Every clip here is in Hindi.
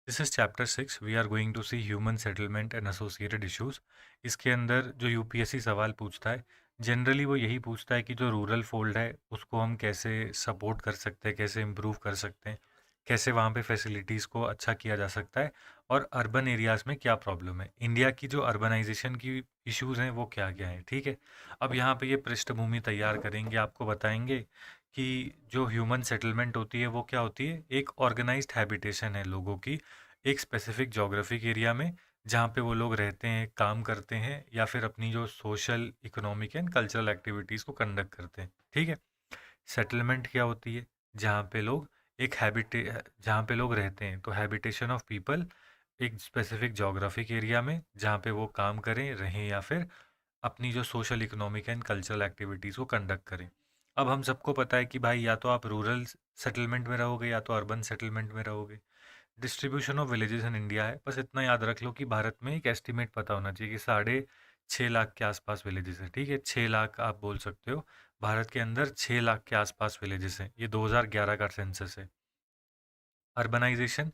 This is chapter 6 we are going to see human settlement and associated issues. इसके अंदर जो यूपीएससी सवाल पूछता है, जनरली वो यही पूछता है कि जो रूरल फोल्ड है उसको हम कैसे सपोर्ट कर सकते हैं, कैसे इम्प्रूव कर सकते हैं, कैसे वहाँ पे फैसिलिटीज़ को अच्छा किया जा सकता है, और अर्बन एरियाज़ में क्या प्रॉब्लम है, इंडिया की जो अर्बनाइजेशन की इश्यूज़ हैं वो क्या क्या हैं। ठीक है, अब यहाँ पे ये पृष्ठभूमि तैयार करेंगे, आपको बताएंगे कि जो ह्यूमन सेटलमेंट होती है वो क्या होती है। एक ऑर्गेनाइज्ड हैबिटेशन है लोगों की एक स्पेसिफिक जोग्राफिक एरिया में, जहाँ पे वो लोग रहते हैं, काम करते हैं, या फिर अपनी जो social economic and cultural activities को कंडक्ट करते हैं। ठीक है, सेटलमेंट क्या होती है, जहाँ पे लोग एक हैबिटे जहाँ पे लोग रहते हैं, तो हैबिटेशन ऑफ पीपल एक स्पेसिफिक जोग्राफिक एरिया में जहाँ पे वो काम करें, रहें, या फिर अपनी जो social economic and cultural activities को कंडक्ट करें। अब हम सबको पता है कि भाई या तो आप रूरल सेटलमेंट में रहोगे या तो अर्बन सेटलमेंट में रहोगे। Distribution of villages in India है, बस इतना याद रख लो कि भारत में एक एस्टिमेट पता होना चाहिए कि 6.5 लाख के आसपास विलेजेस हैं। ठीक है, 6 लाख आप बोल सकते हो, भारत के अंदर 6 लाख के आसपास विलेजेस हैं। ये 2011 का सेंसस है। अर्बनाइजेशन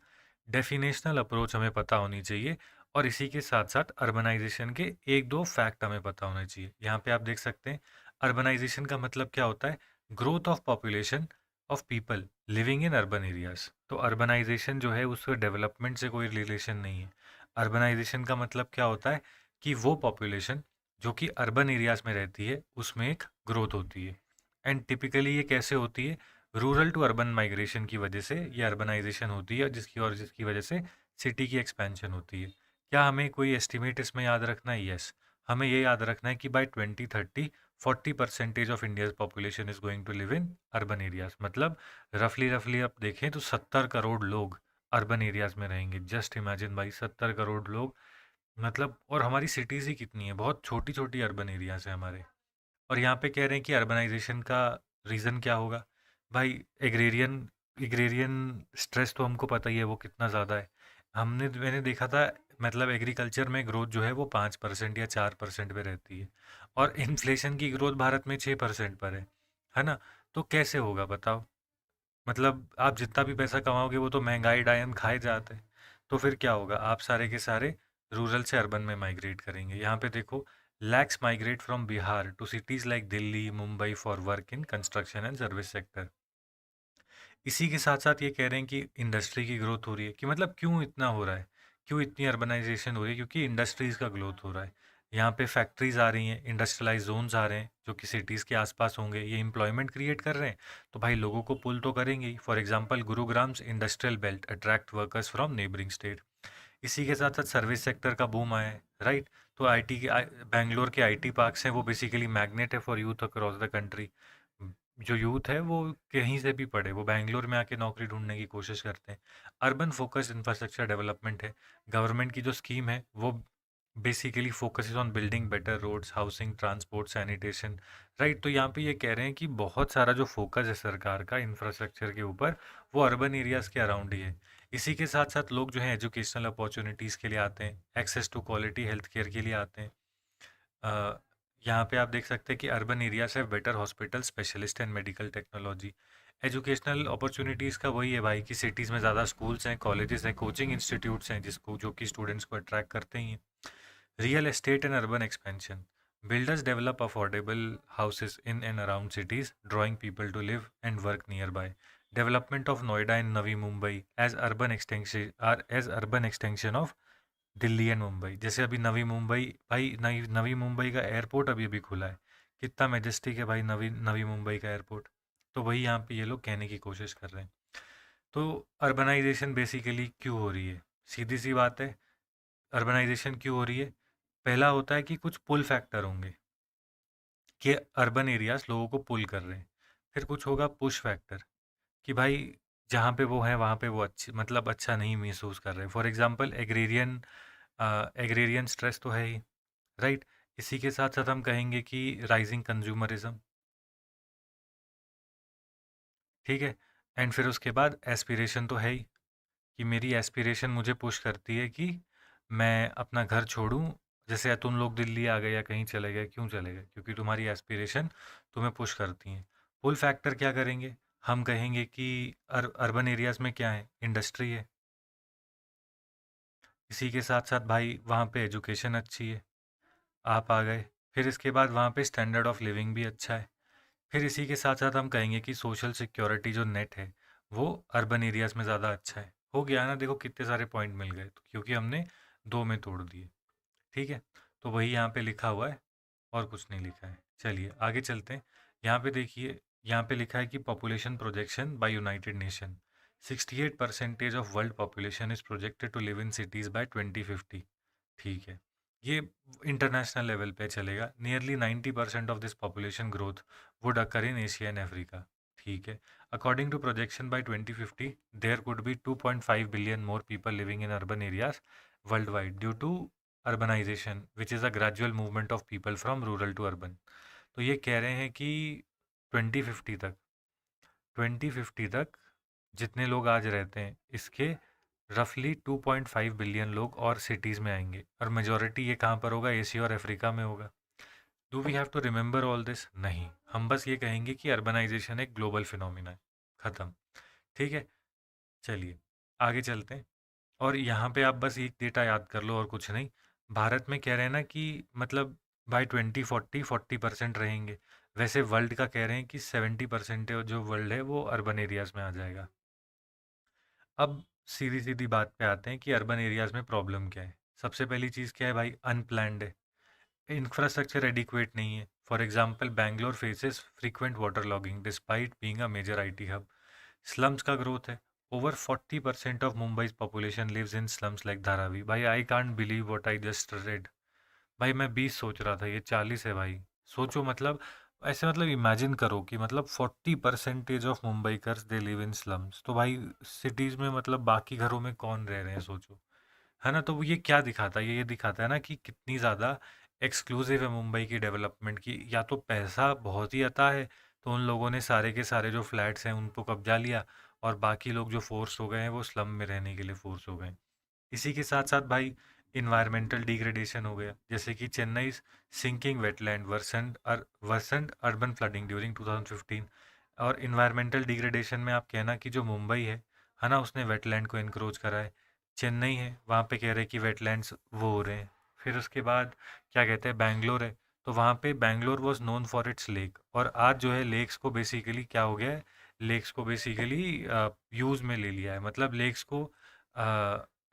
डेफिनेशनल अप्रोच हमें पता होनी चाहिए, और इसी के साथ साथ अर्बनाइजेशन के एक दो फैक्ट हमें पता होने चाहिए। यहाँ पे आप देख सकते हैं अर्बनाइजेशन का मतलब क्या होता है, growth of population of people living in urban areas. तो अर्बनाइजेशन जो है उससे डेवलपमेंट से कोई रिलेशन नहीं है। अर्बनाइजेशन का मतलब क्या होता है कि वो पॉपुलेशन जो कि अर्बन एरियाज में रहती है उसमें एक ग्रोथ होती है। एंड टिपिकली ये कैसे होती है, रूरल टू अर्बन माइग्रेशन की वजह से ये अर्बनाइजेशन होती है, जिसकी वजह से सिटी की एक्सपेंशन होती है। क्या हमें कोई एस्टिमेट इसमें याद रखना है? यस, हमें ये याद रखना है कि bye 2030 40% of India's population is going to live in urban areas. मतलब रफली रफली आप देखें तो 70 करोड़ लोग अर्बन एरियाज में रहेंगे। जस्ट इमेजिन भाई, 70 करोड़ लोग, मतलब, और हमारी सिटीज़ ही कितनी है, बहुत छोटी छोटी अर्बन एरियाज हैं हमारे। और यहाँ पे कह रहे हैं कि अर्बनाइजेशन का रीज़न क्या होगा। भाई एग्रेरियन एग्रेरियन स्ट्रेस तो हमको पता ही है वो कितना ज़्यादा है। मैंने देखा था, मतलब एग्रीकल्चर में ग्रोथ जो है वो 5% या 4% पे रहती है, और इन्फ्लेशन की ग्रोथ भारत में 6% पर है ना। तो कैसे होगा बताओ, मतलब आप जितना भी पैसा कमाओगे वो तो महंगाई डायन खाए जाते हैं। तो फिर क्या होगा, आप सारे के सारे रूरल से अर्बन में माइग्रेट करेंगे। यहाँ पे देखो, lakhs migrate from Bihar to cities like Delhi Mumbai for work in construction and service sector. इसी के साथ साथ ये कह रहे हैं कि इंडस्ट्री की ग्रोथ हो रही है, कि मतलब क्यों इतना हो रहा है, क्यों इतनी अर्बनाइजेशन हो रही है, क्योंकि इंडस्ट्रीज़ का ग्रोथ हो रहा है। यहाँ पे फैक्ट्रीज आ रही हैं, इंडस्ट्रियलाइज जोन्स आ रहे हैं जो कि सिटीज़ के आसपास होंगे, ये एम्प्लॉयमेंट क्रिएट कर रहे हैं। तो भाई लोगों को पुल तो करेंगे ही। For example Gurugram's industrial belt attract workers from neighbouring state. इसी के साथ साथ सर्विस सेक्टर का बूम आया है, राइट। तो आईटी के बैंगलोर के आईटी पार्क्स हैं, वो बेसिकली मैग्नेट है for youth across the country. जो यूथ है वो कहीं से भी पढ़े, वो बैंगलोर में आके नौकरी ढूंढने की कोशिश करते हैं। अर्बन फोकस्ड इंफ्रास्ट्रक्चर डेवलपमेंट है, गवर्नमेंट की जो स्कीम है वो basically focuses on building better roads, housing, transport, sanitation, right. तो यहाँ पे ये कह रहे हैं कि बहुत सारा जो फोकस है सरकार का इंफ्रास्ट्रक्चर के ऊपर, वो अर्बन एरियाज़ के अराउंड ही है। इसी के साथ साथ लोग जो हैं एजुकेशनल अपॉर्चुनिटीज़ के लिए आते हैं, access to quality health care के लिए आते हैं। अ, यहाँ पे आप देख सकते हैं कि अर्बन एरियाज है better hospital, specialist and medical technology. Educational opportunities का वही है भाई कि सिटीज़ में ज़्यादा स्कूल्स हैं, कॉलेजेस हैं, कोचिंग इंस्टीट्यूट्स हैं, जिसको जो कि स्टूडेंट्स को अट्रैक्ट करते ही हैं। Real estate and urban expansion, builders develop affordable houses in and around cities, drawing people to live and work nearby. Development of Noida and Navi Mumbai as urban extension of Delhi and Mumbai. जैसे अभी नवी मुंबई, भाई नवी मुंबई का एयरपोर्ट अभी अभी खुला है, कितना मेजेस्टिक है भाई नवी नवी मुंबई का एयरपोर्ट। तो वही यहाँ पे ये लोग कहने की कोशिश कर रहे हैं। तो अर्बनाइजेशन बेसिकली क्यों हो रही है, सीधी सी बात है। अर्बनाइजेशन क्यों हो रही है, पहला होता है कि कुछ पुल फैक्टर होंगे कि अर्बन एरियाज लोगों को पुल कर रहे हैं। फिर कुछ होगा पुश फैक्टर, कि भाई जहाँ पे वो है वहाँ पे वो अच्छी, मतलब अच्छा नहीं महसूस कर रहे। फॉर एग्जांपल एग्रेरियन स्ट्रेस तो है ही, राइट। इसी के साथ साथ हम कहेंगे कि राइजिंग कंज्यूमरिज्म, ठीक है। एंड फिर उसके बाद एस्पिरेशन तो है ही, कि मेरी एस्पिरेशन मुझे पुश करती है कि मैं अपना घर छोड़ूं। जैसे या तुम लोग दिल्ली आ गए या कहीं चले गए, क्यों चले गए, क्योंकि तुम्हारी एस्पिरेशन तुम्हें पुश करती हैं। पुल फैक्टर क्या करेंगे, हम कहेंगे कि अर्बन एरियाज़ में क्या है, इंडस्ट्री है, इसी के साथ साथ भाई वहाँ पे एजुकेशन अच्छी है, आप आ गए। फिर इसके बाद वहाँ पे स्टैंडर्ड ऑफ लिविंग भी अच्छा है। फिर इसी के साथ साथ हम कहेंगे कि सोशल सिक्योरिटी जो नेट है वो अर्बन एरियाज़ में ज़्यादा अच्छा है। हो गया ना, देखो कितने सारे पॉइंट मिल गए, तो क्योंकि हमने दो में तोड़ दिए। ठीक है, तो वही यहाँ पे लिखा हुआ है और कुछ नहीं लिखा है। चलिए आगे चलते हैं। यहाँ पे देखिए, यहाँ पे लिखा है कि population projection by United Nation, 68% of world population is projected to live in cities by 2050। ठीक है, ये इंटरनेशनल लेवल पे चलेगा। Nearly 90% of this population growth would occur in Asia and Africa. ठीक है, according to projection by 2050 there could be 2.5 billion more people living in urban areas worldwide due to urbanization which is a gradual movement of people from rural to urban. तो ये कह रहे हैं कि 2050 तक 2050 तक जितने लोग आज रहते हैं इसके रफली 2.5 बिलियन लोग और सिटीज़ में आएंगे, और मेजॉरिटी ये कहाँ पर होगा, एशिया और अफ्रीका में होगा। Do we have to remember all this? नहीं, हम बस ये कहेंगे कि अर्बनाइजेशन एक ग्लोबल फिनोमिना है। ख़त्म। ठीक है, चलिए आगे चलते हैं। और यहाँ पे आप बस एक डेटा याद कर लो और कुछ नहीं। भारत में कह रहे हैं ना कि मतलब बाय 2040 40% रहेंगे, वैसे वर्ल्ड का कह रहे हैं कि 70% जो वर्ल्ड है वो अर्बन एरियाज़ में आ जाएगा। अब सीधी सीधी बात पे आते हैं कि अर्बन एरियाज़ में प्रॉब्लम क्या है। सबसे पहली चीज़ क्या है भाई, अनप्लैंड है, इंफ्रास्ट्रक्चर एडिक्वेट नहीं है। For example Bangalore faces frequent water logging despite being a major IT hub. Slums का ग्रोथ है, over 40% of Mumbai population lives in slums like Dharavi. भाई I can't believe what I just read. भाई मैं 20 सोच रहा था, ये 40 है भाई। सोचो मतलब, ऐसे मतलब इमेजिन करो कि मतलब 40% of Mumbaikars they live in slums. तो भाई सिटीज़ में मतलब बाकी घरों में कौन रह रहे हैं सोचो, है ना। तो वो ये क्या दिखाता है, ये दिखाता है ना कि कितनी ज़्यादा एक्सक्लूसिव है मुंबई की डेवलपमेंट की। या तो पैसा बहुत ही आता है, तो उन लोगों ने सारे के सारे जो फ्लैट्स हैं उनको कब्जा लिया, और बाकी लोग जो फोर्स हो गए हैं वो स्लम में रहने के लिए फोर्स हो गए हैं। इसी के साथ साथ भाई इन्वायरमेंटल डिग्रेडेशन हो गया, जैसे कि Chennai sinking wetland worsened urban flooding during 2015। और इन्वायरमेंटल डिग्रेडेशन में आप कहना कि जो मुंबई है ना, उसने वेटलैंड को इनक्रोच करा है। चेन्नई है, वहाँ पे कह रहे हैं कि वेटलैंड्स वो हो रहे हैं। फिर उसके बाद क्या कहते हैं, बैंगलोर है, तो वहाँ पे Bangalore was known for its lake, और आज जो है लेक्स को बेसिकली क्या हो गया है, लेक्स को बेसिकली यूज़ में ले लिया है, मतलब लेक्स को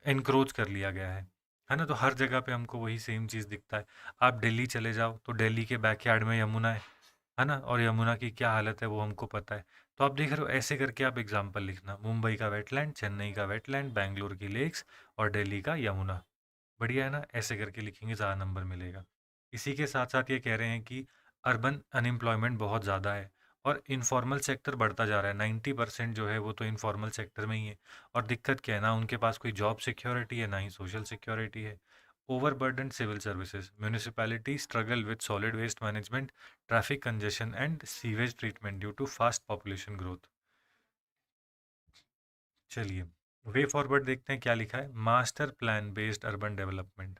एनक्रोच कर लिया गया है ना। तो हर जगह पे हमको वही सेम चीज़ दिखता है। आप दिल्ली चले जाओ तो दिल्ली के बैकयार्ड में यमुना है ना, और यमुना की क्या हालत है वो हमको पता है। तो आप देख रहे हो, ऐसे करके आप एग्जाम्पल लिखना, मुंबई का वेटलैंड, चेन्नई का वेटलैंड, बैंगलोर की लेक्स और दिल्ली का यमुना। बढ़िया है ना, ऐसे करके लिखेंगे ज़्यादा नंबर मिलेगा। इसी के साथ साथ ये कह रहे हैं कि अर्बन अनएम्प्लॉयमेंट बहुत ज़्यादा है, और इनफॉर्मल सेक्टर बढ़ता जा रहा है। 90% जो है वो तो इनफॉर्मल सेक्टर में ही है। और दिक्कत क्या है ना, उनके पास कोई जॉब सिक्योरिटी है, ना ही सोशल सिक्योरिटी है। Overburden civil services, municipality struggle with solid waste management, traffic congestion and sewage treatment due to fast population growth. चलिए वे फॉरवर्ड देखते हैं क्या लिखा है। Master plan based urban development.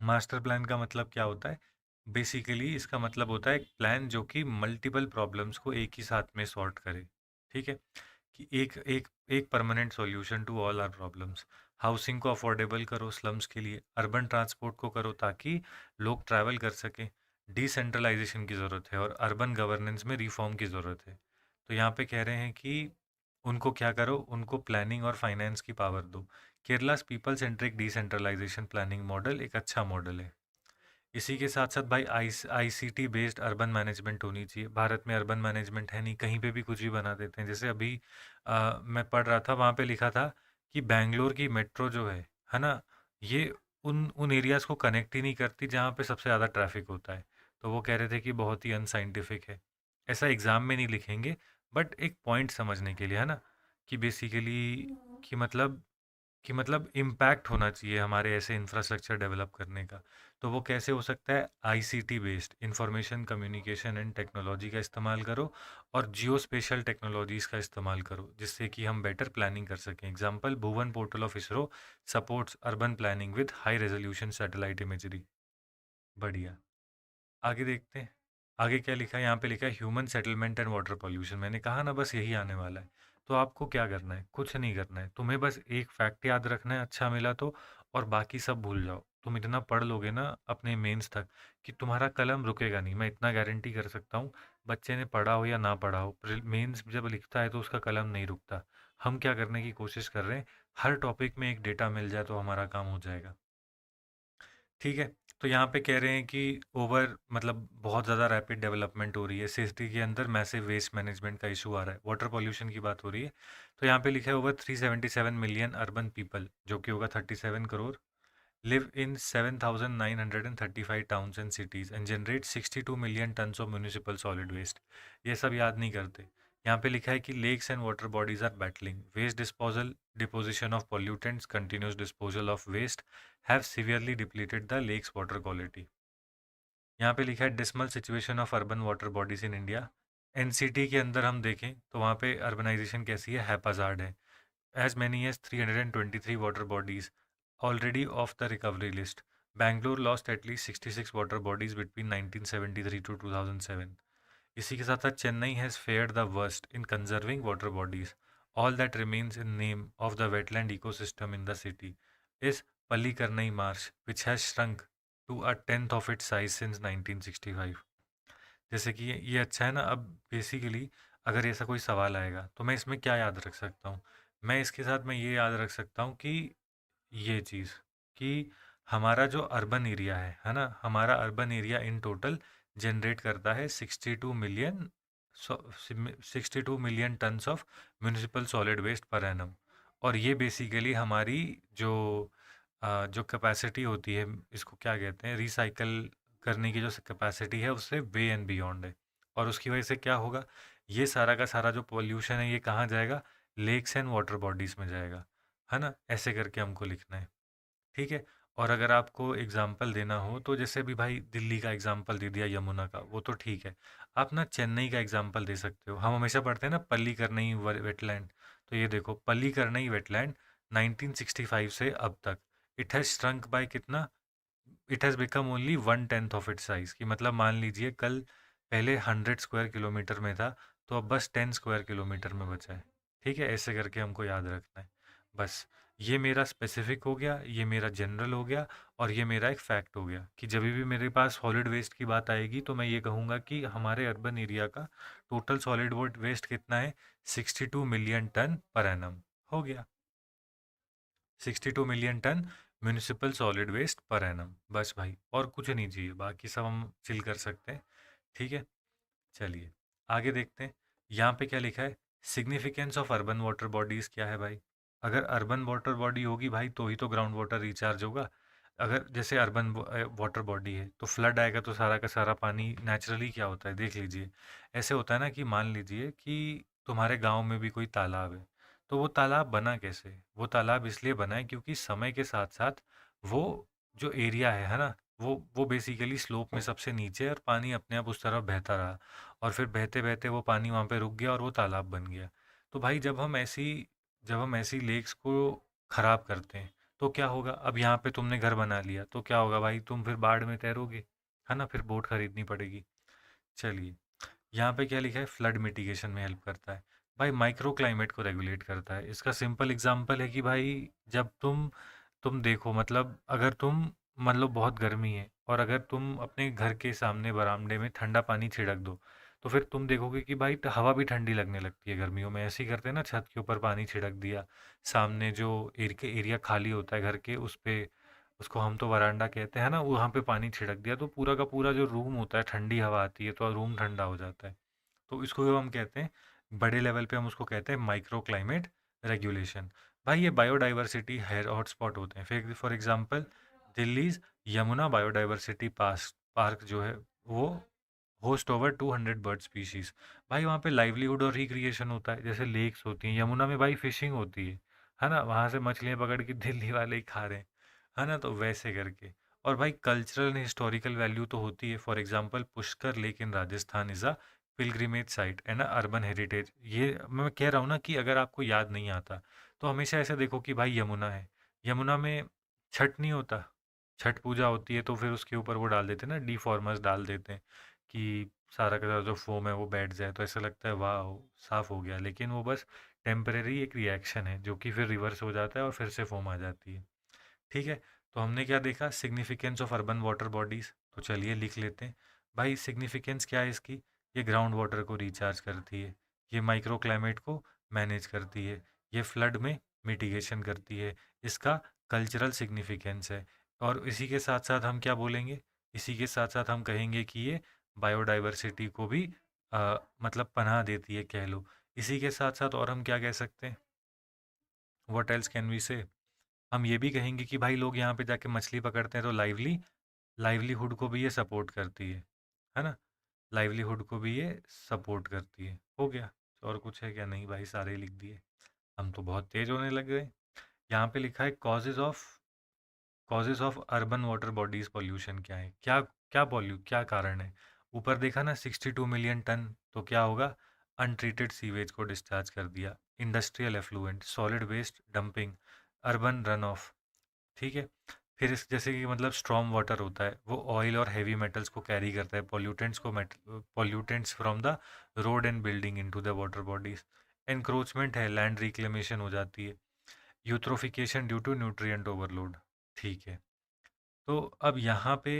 Master plan का मतलब क्या होता है, बेसिकली इसका मतलब होता है एक प्लान जो कि मल्टीपल प्रॉब्लम्स को एक ही साथ में सॉर्ट करे। ठीक है, कि एक एक एक permanent solution to all our problems. Housing को अफोर्डेबल करो स्लम्स के लिए, अर्बन ट्रांसपोर्ट को करो ताकि लोग ट्रैवल कर सकें, डिसेंट्रलाइजेशन की ज़रूरत है, और अर्बन गवर्नेंस में रिफॉर्म की ज़रूरत है। तो यहाँ पे कह रहे हैं कि उनको क्या करो, उनको प्लानिंग और फाइनेंस की पावर दो। Kerala's people centric decentralisation planning model एक अच्छा मॉडल है। इसी के साथ साथ भाई आईसीटी बेस्ड अर्बन मैनेजमेंट होनी चाहिए। भारत में अर्बन मैनेजमेंट है नहीं, कहीं पे भी कुछ भी बना देते हैं। जैसे अभी मैं पढ़ रहा था, वहाँ पे लिखा था कि बैंगलोर की मेट्रो जो है ना, ये उन उन एरियाज़ को कनेक्ट ही नहीं करती जहाँ पे सबसे ज़्यादा ट्रैफिक होता है। तो वो कह रहे थे कि बहुत ही अनसाइंटिफिक है। ऐसा एग्ज़ाम में नहीं लिखेंगे, बट एक पॉइंट समझने के लिए, है ना, कि बेसिकली कि मतलब इम्पैक्ट होना चाहिए हमारे ऐसे इंफ्रास्ट्रक्चर डेवलप करने का। तो वो कैसे हो सकता है, ICT based information communication and technology का इस्तेमाल करो, और जियो स्पेशल टेक्नोलॉजीज़ का इस्तेमाल करो, जिससे कि हम बेटर प्लानिंग कर सकें। Example, Bhuvan portal of ISRO supports urban planning with high resolution satellite imagery. बढ़िया, आगे देखते हैं। आगे क्या लिखा है, यहाँ पे लिखा है human settlement and water pollution. मैंने कहा ना बस यही आने वाला है। तो आपको क्या करना है, कुछ नहीं करना है, तुम्हें बस एक फैक्ट याद रखना है, अच्छा मिला तो, और बाकी सब भूल जाओ। तुम इतना पढ़ लोगे ना अपने मेंस तक कि तुम्हारा कलम रुकेगा नहीं, मैं इतना गारंटी कर सकता हूँ। बच्चे ने पढ़ा हो या ना पढ़ा हो, मेंस जब लिखता है तो उसका कलम नहीं रुकता। हम क्या करने की कोशिश कर रहे हैं, हर टॉपिक में एक डेटा मिल जाए तो हमारा काम हो जाएगा। ठीक है। तो यहाँ पे कह रहे हैं कि ओवर मतलब बहुत ज़्यादा रैपिड डेवलपमेंट हो रही है, सिटी के अंदर मैसिव वेस्ट मैनेजमेंट का इशू आ रहा है, वाटर पॉल्यूशन की बात हो रही है। तो यहाँ पे लिखा है ओवर 377 मिलियन अर्बन पीपल, जो कि होगा 37 crore, live in 7,935 towns and cities and generate 62 million tons of municipal solid waste। ये सब याद नहीं करते। यहाँ पे लिखा है कि lakes and water bodies are battling waste disposal, deposition of pollutants, continuous disposal of waste have severely depleted the lake's water quality। यहाँ पे लिखा है dismal situation of urban water bodies in India। NCT के अंदर हम देखें तो वहाँ पे अर्बनाइजेशन कैसी है, हैपाजार्ड है। as many as 323 water bodies already off the recovery list। Bangalore lost at least 66 water bodies between 1973 to 2007। इसी के साथ साथ Chennai has fared the worst in conserving water bodies। All that remains in name of the wetland ecosystem in the city is Palikarnai marsh, which has shrunk to a tenth of its size since 1965। जैसे कि ये अच्छा है ना। अब बेसिकली अगर ऐसा कोई सवाल आएगा तो मैं इसमें क्या याद रख सकता हूँ, मैं इसके साथ मैं ये याद रख सकता हूँ कि ये चीज़ कि हमारा जो अर्बन एरिया है ना, हमारा urban area in total generate करता है 62 million tons of municipal solid waste per annum. और ये बेसिकली हमारी जो जो कैपेसिटी होती है, इसको क्या कहते हैं, रिसाइकल करने की जो कैपेसिटी है उससे वे एंड बियॉन्ड है। और उसकी वजह से क्या होगा, ये सारा का सारा जो पोल्यूशन है ये कहाँ जाएगा, लेक्स एंड वाटर बॉडीज़ में जाएगा, है ना। ऐसे करके हमको लिखना है। ठीक है। और अगर आपको एग्जाम्पल देना हो तो जैसे अभी भाई दिल्ली का एग्जाम्पल दे दिया, यमुना का, वो तो ठीक है। आप ना चेन्नई का एग्जाम्पल दे सकते हो। हम हमेशा पढ़ते हैं ना पल्लीकरनई वेटलैंड। तो ये देखो पल्लीकरनई वेटलैंड 1965 से अब तक इट हैज़ श्रंक बाय कितना, it has become only 1/10 of its size. की मतलब मान लीजिए कल पहले 100 स्क्वायर किलोमीटर में था, तो अब बस 10 स्क्वायर किलोमीटर में बचा है। ठीक है, ऐसे करके हमको याद रखना है बस। ये मेरा स्पेसिफिक हो गया, ये मेरा जनरल हो गया, और ये मेरा एक फैक्ट हो गया कि जब भी मेरे पास सॉलिड वेस्ट की बात आएगी तो मैं ये कहूँगा कि हमारे अर्बन एरिया का टोटल सॉलिड वेस्ट कितना है, 62 मिलियन टन पर एनम। हो गया 62 million ton municipal solid waste per annum. बस भाई, और कुछ नहीं चाहिए, बाकी सब हम चिल कर सकते हैं। ठीक है, चलिए आगे देखते हैं। यहाँ पे क्या लिखा है, significance of urban water bodies क्या है भाई। अगर अर्बन वाटर बॉडी होगी भाई तो ही तो ग्राउंड वाटर रिचार्ज होगा। अगर जैसे अर्बन वाटर बॉडी है तो फ्लड आएगा तो सारा का सारा पानी नेचुरली क्या होता है, देख लीजिए। ऐसे होता है ना कि मान लीजिए कि तुम्हारे गांव में भी कोई तालाब है, तो वो तालाब बना कैसे, वो तालाब इसलिए बना है क्योंकि समय के साथ साथ वो जो एरिया है ना, वो बेसिकली स्लोप में सबसे नीचे है और पानी अपने आप उस तरफ बहता रहा, और फिर बहते बहते वो पानी वहाँ पे रुक गया और वो तालाब बन गया। तो भाई जब हम ऐसी लेक्स को ख़राब करते हैं तो क्या होगा, अब यहाँ पे तुमने घर बना लिया तो क्या होगा भाई, तुम फिर बाढ़ में तैरोगे, है ना, फिर बोट खरीदनी पड़ेगी। चलिए, यहाँ पे क्या लिखा है, फ्लड मिटिगेशन में हेल्प करता है। भाई माइक्रो क्लाइमेट को रेगुलेट करता है। इसका सिंपल एग्जांपल है कि भाई जब तुम देखो, मतलब अगर तुम मतलब बहुत गर्मी है और अगर तुम अपने घर के सामने बरामदे में ठंडा पानी छिड़क दो, तो फिर तुम देखोगे कि भाई हवा भी ठंडी लगने लगती है गर्मियों में। ऐसे ही करते हैं ना, छत के ऊपर पानी छिड़क दिया, सामने जो एरिया खाली होता है घर के उस पे, उसको हम तो वरांडा कहते हैं ना, वहाँ पे पानी छिड़क दिया तो पूरा का पूरा जो रूम होता है ठंडी हवा आती है तो रूम ठंडा हो जाता है। तो इसको हम कहते हैं, बड़े लेवल पे हम उसको कहते हैं माइक्रो क्लाइमेट रेगुलेशन। भाई ये बायोडाइवर्सिटी है हॉटस्पॉट होते हैं। फिर for example Delhi Yamuna biodiversity park जो है वो होस्ट ओवर 200 बर्ड स्पीशीज। भाई वहाँ पे लाइवलीहुड और रिक्रिएशन होता है, जैसे लेक्स होती हैं, यमुना में भाई फिशिंग होती है ना, वहाँ से मछलियाँ पकड़ के दिल्ली वाले ही खा रहे हैं, है ना, तो वैसे करके। और भाई कल्चरल एंड हिस्टोरिकल वैल्यू तो होती है। For example Pushkar lake in Rajasthan is a pilgrimage site and urban heritage. ये मैं कह रहा हूँ ना कि अगर आपको याद नहीं आता तो हमेशा ऐसे देखो कि भाई यमुना है, यमुना में छठ नहीं होता, छठ पूजा होती है तो फिर उसके ऊपर वो डाल देते हैं ना, डीफॉर्मर्स डाल देते हैं कि सारा का सारा जो फोम है वो बैठ जाए, तो ऐसा लगता है वाह साफ़ हो गया, लेकिन वो बस टेम्परेरी एक रिएक्शन है जो कि फिर रिवर्स हो जाता है और फिर से फोम आ जाती है। ठीक है, तो हमने क्या देखा, significance of urban water bodies, तो चलिए लिख लेते हैं। भाई सिग्निफिकेंस क्या है इसकी, ये ग्राउंड वाटर को रिचार्ज करती है, ये माइक्रो क्लाइमेट को मैनेज करती है, ये फ्लड में मिटिगेशन करती है, इसका कल्चरल सिग्निफिकेंस है। और इसी के साथ साथ हम क्या बोलेंगे, इसी के साथ साथ हम कहेंगे कि ये बायोडाइवर्सिटी को भी मतलब पनाह देती है कह लो। इसी के साथ साथ और हम क्या कह सकते हैं, व्हाट एल्स कैन वी से, हम ये भी कहेंगे कि भाई लोग यहाँ पे जाके मछली पकड़ते हैं तो लाइवलीहुड को भी ये सपोर्ट करती है ना, लाइवलीहुड को भी ये सपोर्ट करती है। हो गया, और कुछ है क्या, नहीं भाई सारे ही लिख दिए, हम तो बहुत तेज होने लग गए। यहाँ पे लिखा है causes of urban water bodies pollution, क्या है, क्या कारण है। ऊपर देखा ना 62 मिलियन टन, तो क्या होगा, अनट्रीटेड सीवेज को डिस्चार्ज कर दिया, industrial effluent, solid waste dumping, urban run off. ठीक है, फिर इस जैसे कि मतलब स्ट्रॉम वाटर होता है, वो ऑयल और हैवी मेटल्स को कैरी करता है, pollutants from the road and building into the water bodies. Encroachment है, लैंड रिक्लेमेशन हो जाती है। Eutrophication due to nutrient overload. ठीक है, तो अब यहाँ पे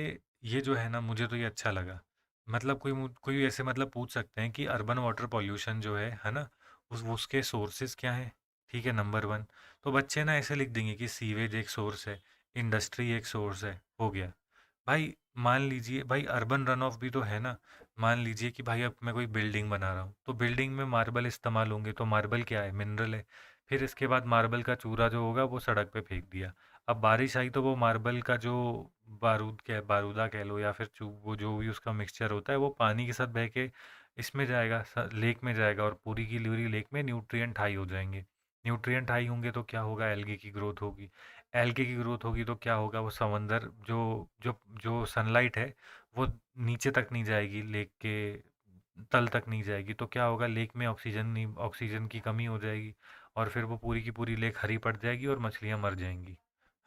ये जो है ना, मुझे तो ये अच्छा लगा। मतलब कोई ऐसे मतलब पूछ सकते हैं कि अर्बन वाटर पॉल्यूशन जो है ना, उसके सोर्सेज क्या हैं। ठीक है, नंबर वन, तो बच्चे ना ऐसे लिख देंगे कि सीवेज एक सोर्स है, इंडस्ट्री एक सोर्स है, हो गया। भाई मान लीजिए भाई अर्बन रन ऑफ भी तो है ना, मान लीजिए कि भाई अब मैं कोई बिल्डिंग बना रहा हूँ, तो बिल्डिंग में मार्बल इस्तेमाल होंगे, तो मार्बल क्या है, मिनरल है। फिर इसके बाद मार्बल का चूरा जो होगा वो सड़क पे फेंक दिया, अब बारिश आई तो वो मार्बल का जो बारूदा कह लो या फिर वो जो भी उसका मिक्सचर होता है, वो पानी के साथ बह के इसमें जाएगा, लेक में जाएगा, और पूरी की पूरी लेक में न्यूट्रिएंट हाई हो जाएंगे। न्यूट्रिएंट हाई होंगे तो क्या होगा, एल्गे की ग्रोथ होगी। एल्गे की ग्रोथ होगी तो क्या होगा, वो समंदर जो जो जो सनलाइट है वो नीचे तक नहीं जाएगी, लेक के तल तक नहीं जाएगी, तो क्या होगा, लेक में ऑक्सीजन की कमी हो जाएगी, और फिर वो पूरी की पूरी लेक हरी पड़ जाएगी और मछलियाँ मर जाएंगी,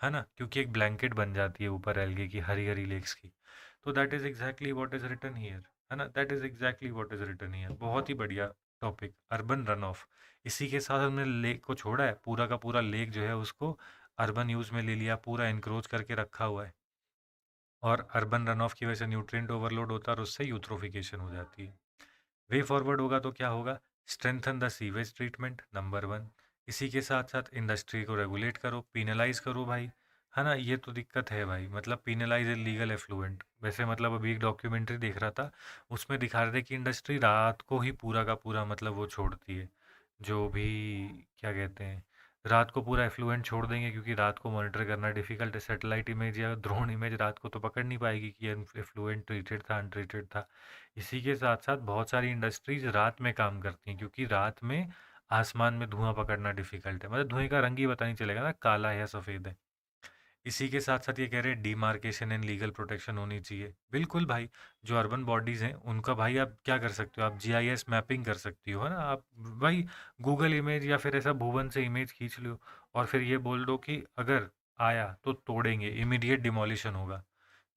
है ना, क्योंकि एक ब्लैंकेट बन जाती है ऊपर एल्गे की, हरी हरी लेक्स की। तो that is exactly what is written here, है ना, that is exactly what is written here. बहुत ही बढ़िया टॉपिक, अर्बन रन ऑफ। इसी के साथ हमने लेक को छोड़ा है, पूरा का पूरा लेक जो है उसको अर्बन यूज़ में ले लिया, पूरा इनक्रोच करके रखा हुआ है, और अर्बन रन ऑफ की वजह से न्यूट्रिएंट ओवरलोड होता है और उससे यूथ्रोफिकेशन हो जाती है। वे फॉरवर्ड होगा तो क्या होगा, strengthen the sewage treatment, number one. इसी के साथ साथ इंडस्ट्री को रेगुलेट करो, पीनलाइज करो भाई, है ना, ये तो दिक्कत है भाई, मतलब पीनलाइज इलीगल एफ्लुएंट। वैसे मतलब अभी एक डॉक्यूमेंट्री देख रहा था, उसमें दिखा रहे थे कि इंडस्ट्री रात को ही पूरा का पूरा मतलब वो छोड़ती है, जो भी क्या कहते हैं, रात को पूरा एफ्लुएंट छोड़ देंगे, क्योंकि रात को मॉनिटर करना डिफिकल्ट है, सैटेलाइट इमेज या ड्रोन इमेज रात को तो पकड़ नहीं पाएगी कि ये एफ्लुएंट ट्रीटेड था अनट्रीटेड था। इसी के साथ साथ बहुत सारी इंडस्ट्रीज रात में काम करती हैं, क्योंकि रात में आसमान में धुआं पकड़ना डिफिकल्ट है, मतलब धुएं का रंग ही पता नहीं चलेगा ना, काला है या सफ़ेद है। इसी के साथ साथ ये कह रहे हैं डीमार्केशन एंड लीगल प्रोटेक्शन होनी चाहिए। बिल्कुल भाई, जो अर्बन बॉडीज़ हैं उनका भाई आप क्या कर सकते हो, आप जीआईएस मैपिंग कर सकती हो, है ना, आप भाई गूगल इमेज या फिर ऐसा भुवन से इमेज खींच लो, और फिर ये बोल दो कि अगर आया तो तोड़ेंगे, इमीडिएट डिमोलिशन होगा।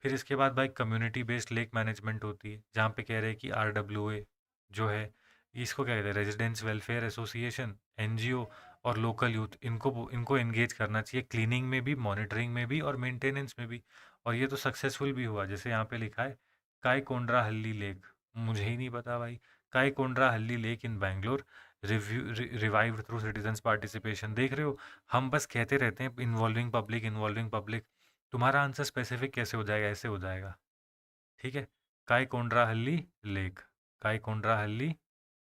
फिर इसके बाद भाई कम्युनिटी बेस्ड लेक मैनेजमेंट होती है, जहाँ पे कह रहे हैं कि आरडब्ल्यूए जो है, इसको क्या कहते हैं, रेजिडेंट्स वेलफेयर एसोसिएशन, एनजीओ और लोकल यूथ, इनको इनको एंगेज करना चाहिए, क्लीनिंग में भी, मॉनिटरिंग में भी और मेंटेनेंस में भी। और ये तो सक्सेसफुल भी हुआ, जैसे यहाँ पे लिखा है कायकोंड्रा हल्ली लेक, मुझे ही नहीं पता भाई, कायकोंड्रा हल्ली lake in Bangalore revived through citizens participation. देख रहे हो, हम बस कहते रहते हैं इन्वॉल्विंग पब्लिक, इन्वॉल्विंग पब्लिक, तुम्हारा आंसर स्पेसिफिक कैसे हो जाएगा, ऐसे हो जाएगा। ठीक है, कायकोंड्राहल्ली लेक, कायकोंड्राहल्ली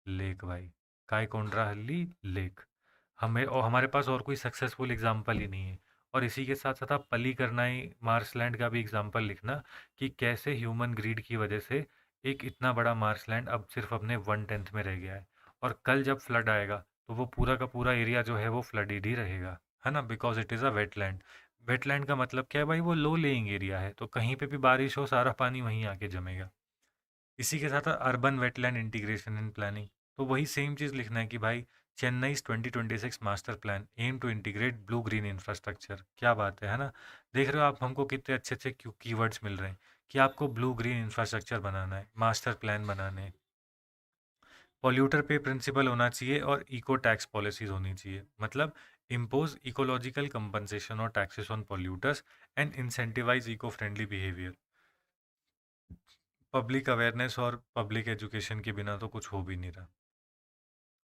लेक भाई, कायकोंड्राहल्ली लेक। हमें और हमारे पास और कोई सक्सेसफुल एग्जाम्पल ही नहीं है। और इसी के साथ साथ आप पल्लीकरनाई मार्शलैंड का भी एग्जाम्पल लिखना, कि कैसे ह्यूमन ग्रीड की वजह से एक इतना बड़ा मार्शलैंड अब सिर्फ अपने 1/10 में रह गया है, और कल जब फ्लड आएगा तो वो पूरा का पूरा एरिया जो है वो फ्लडेड ही रहेगा, है ना, because it is a wetland. Wetland का मतलब क्या है भाई, वो लो लेइंग एरिया है, तो कहीं पे भी बारिश हो सारा पानी वहीं आके जमेगा। इसी के साथ urban wetland integration and planning, तो वही सेम चीज़ लिखना है कि भाई Chennai 2026 master plan aim to integrate blue green infrastructure. क्या बात है ना, देख रहे हो आप हमको कितने अच्छे अच्छे कीवर्ड्स मिल रहे हैं कि आपको ब्लू ग्रीन इंफ्रास्ट्रक्चर बनाना है, मास्टर प्लान बनाने हैं, पॉल्यूटर पे प्रिंसिपल होना चाहिए और इको टैक्स पॉलिसीज़ होनी चाहिए। मतलब impose ecological compensation or taxes on polluters and incentivize eco-friendly behavior. Public awareness और पब्लिक एजुकेशन के बिना तो कुछ हो भी नहीं रहा.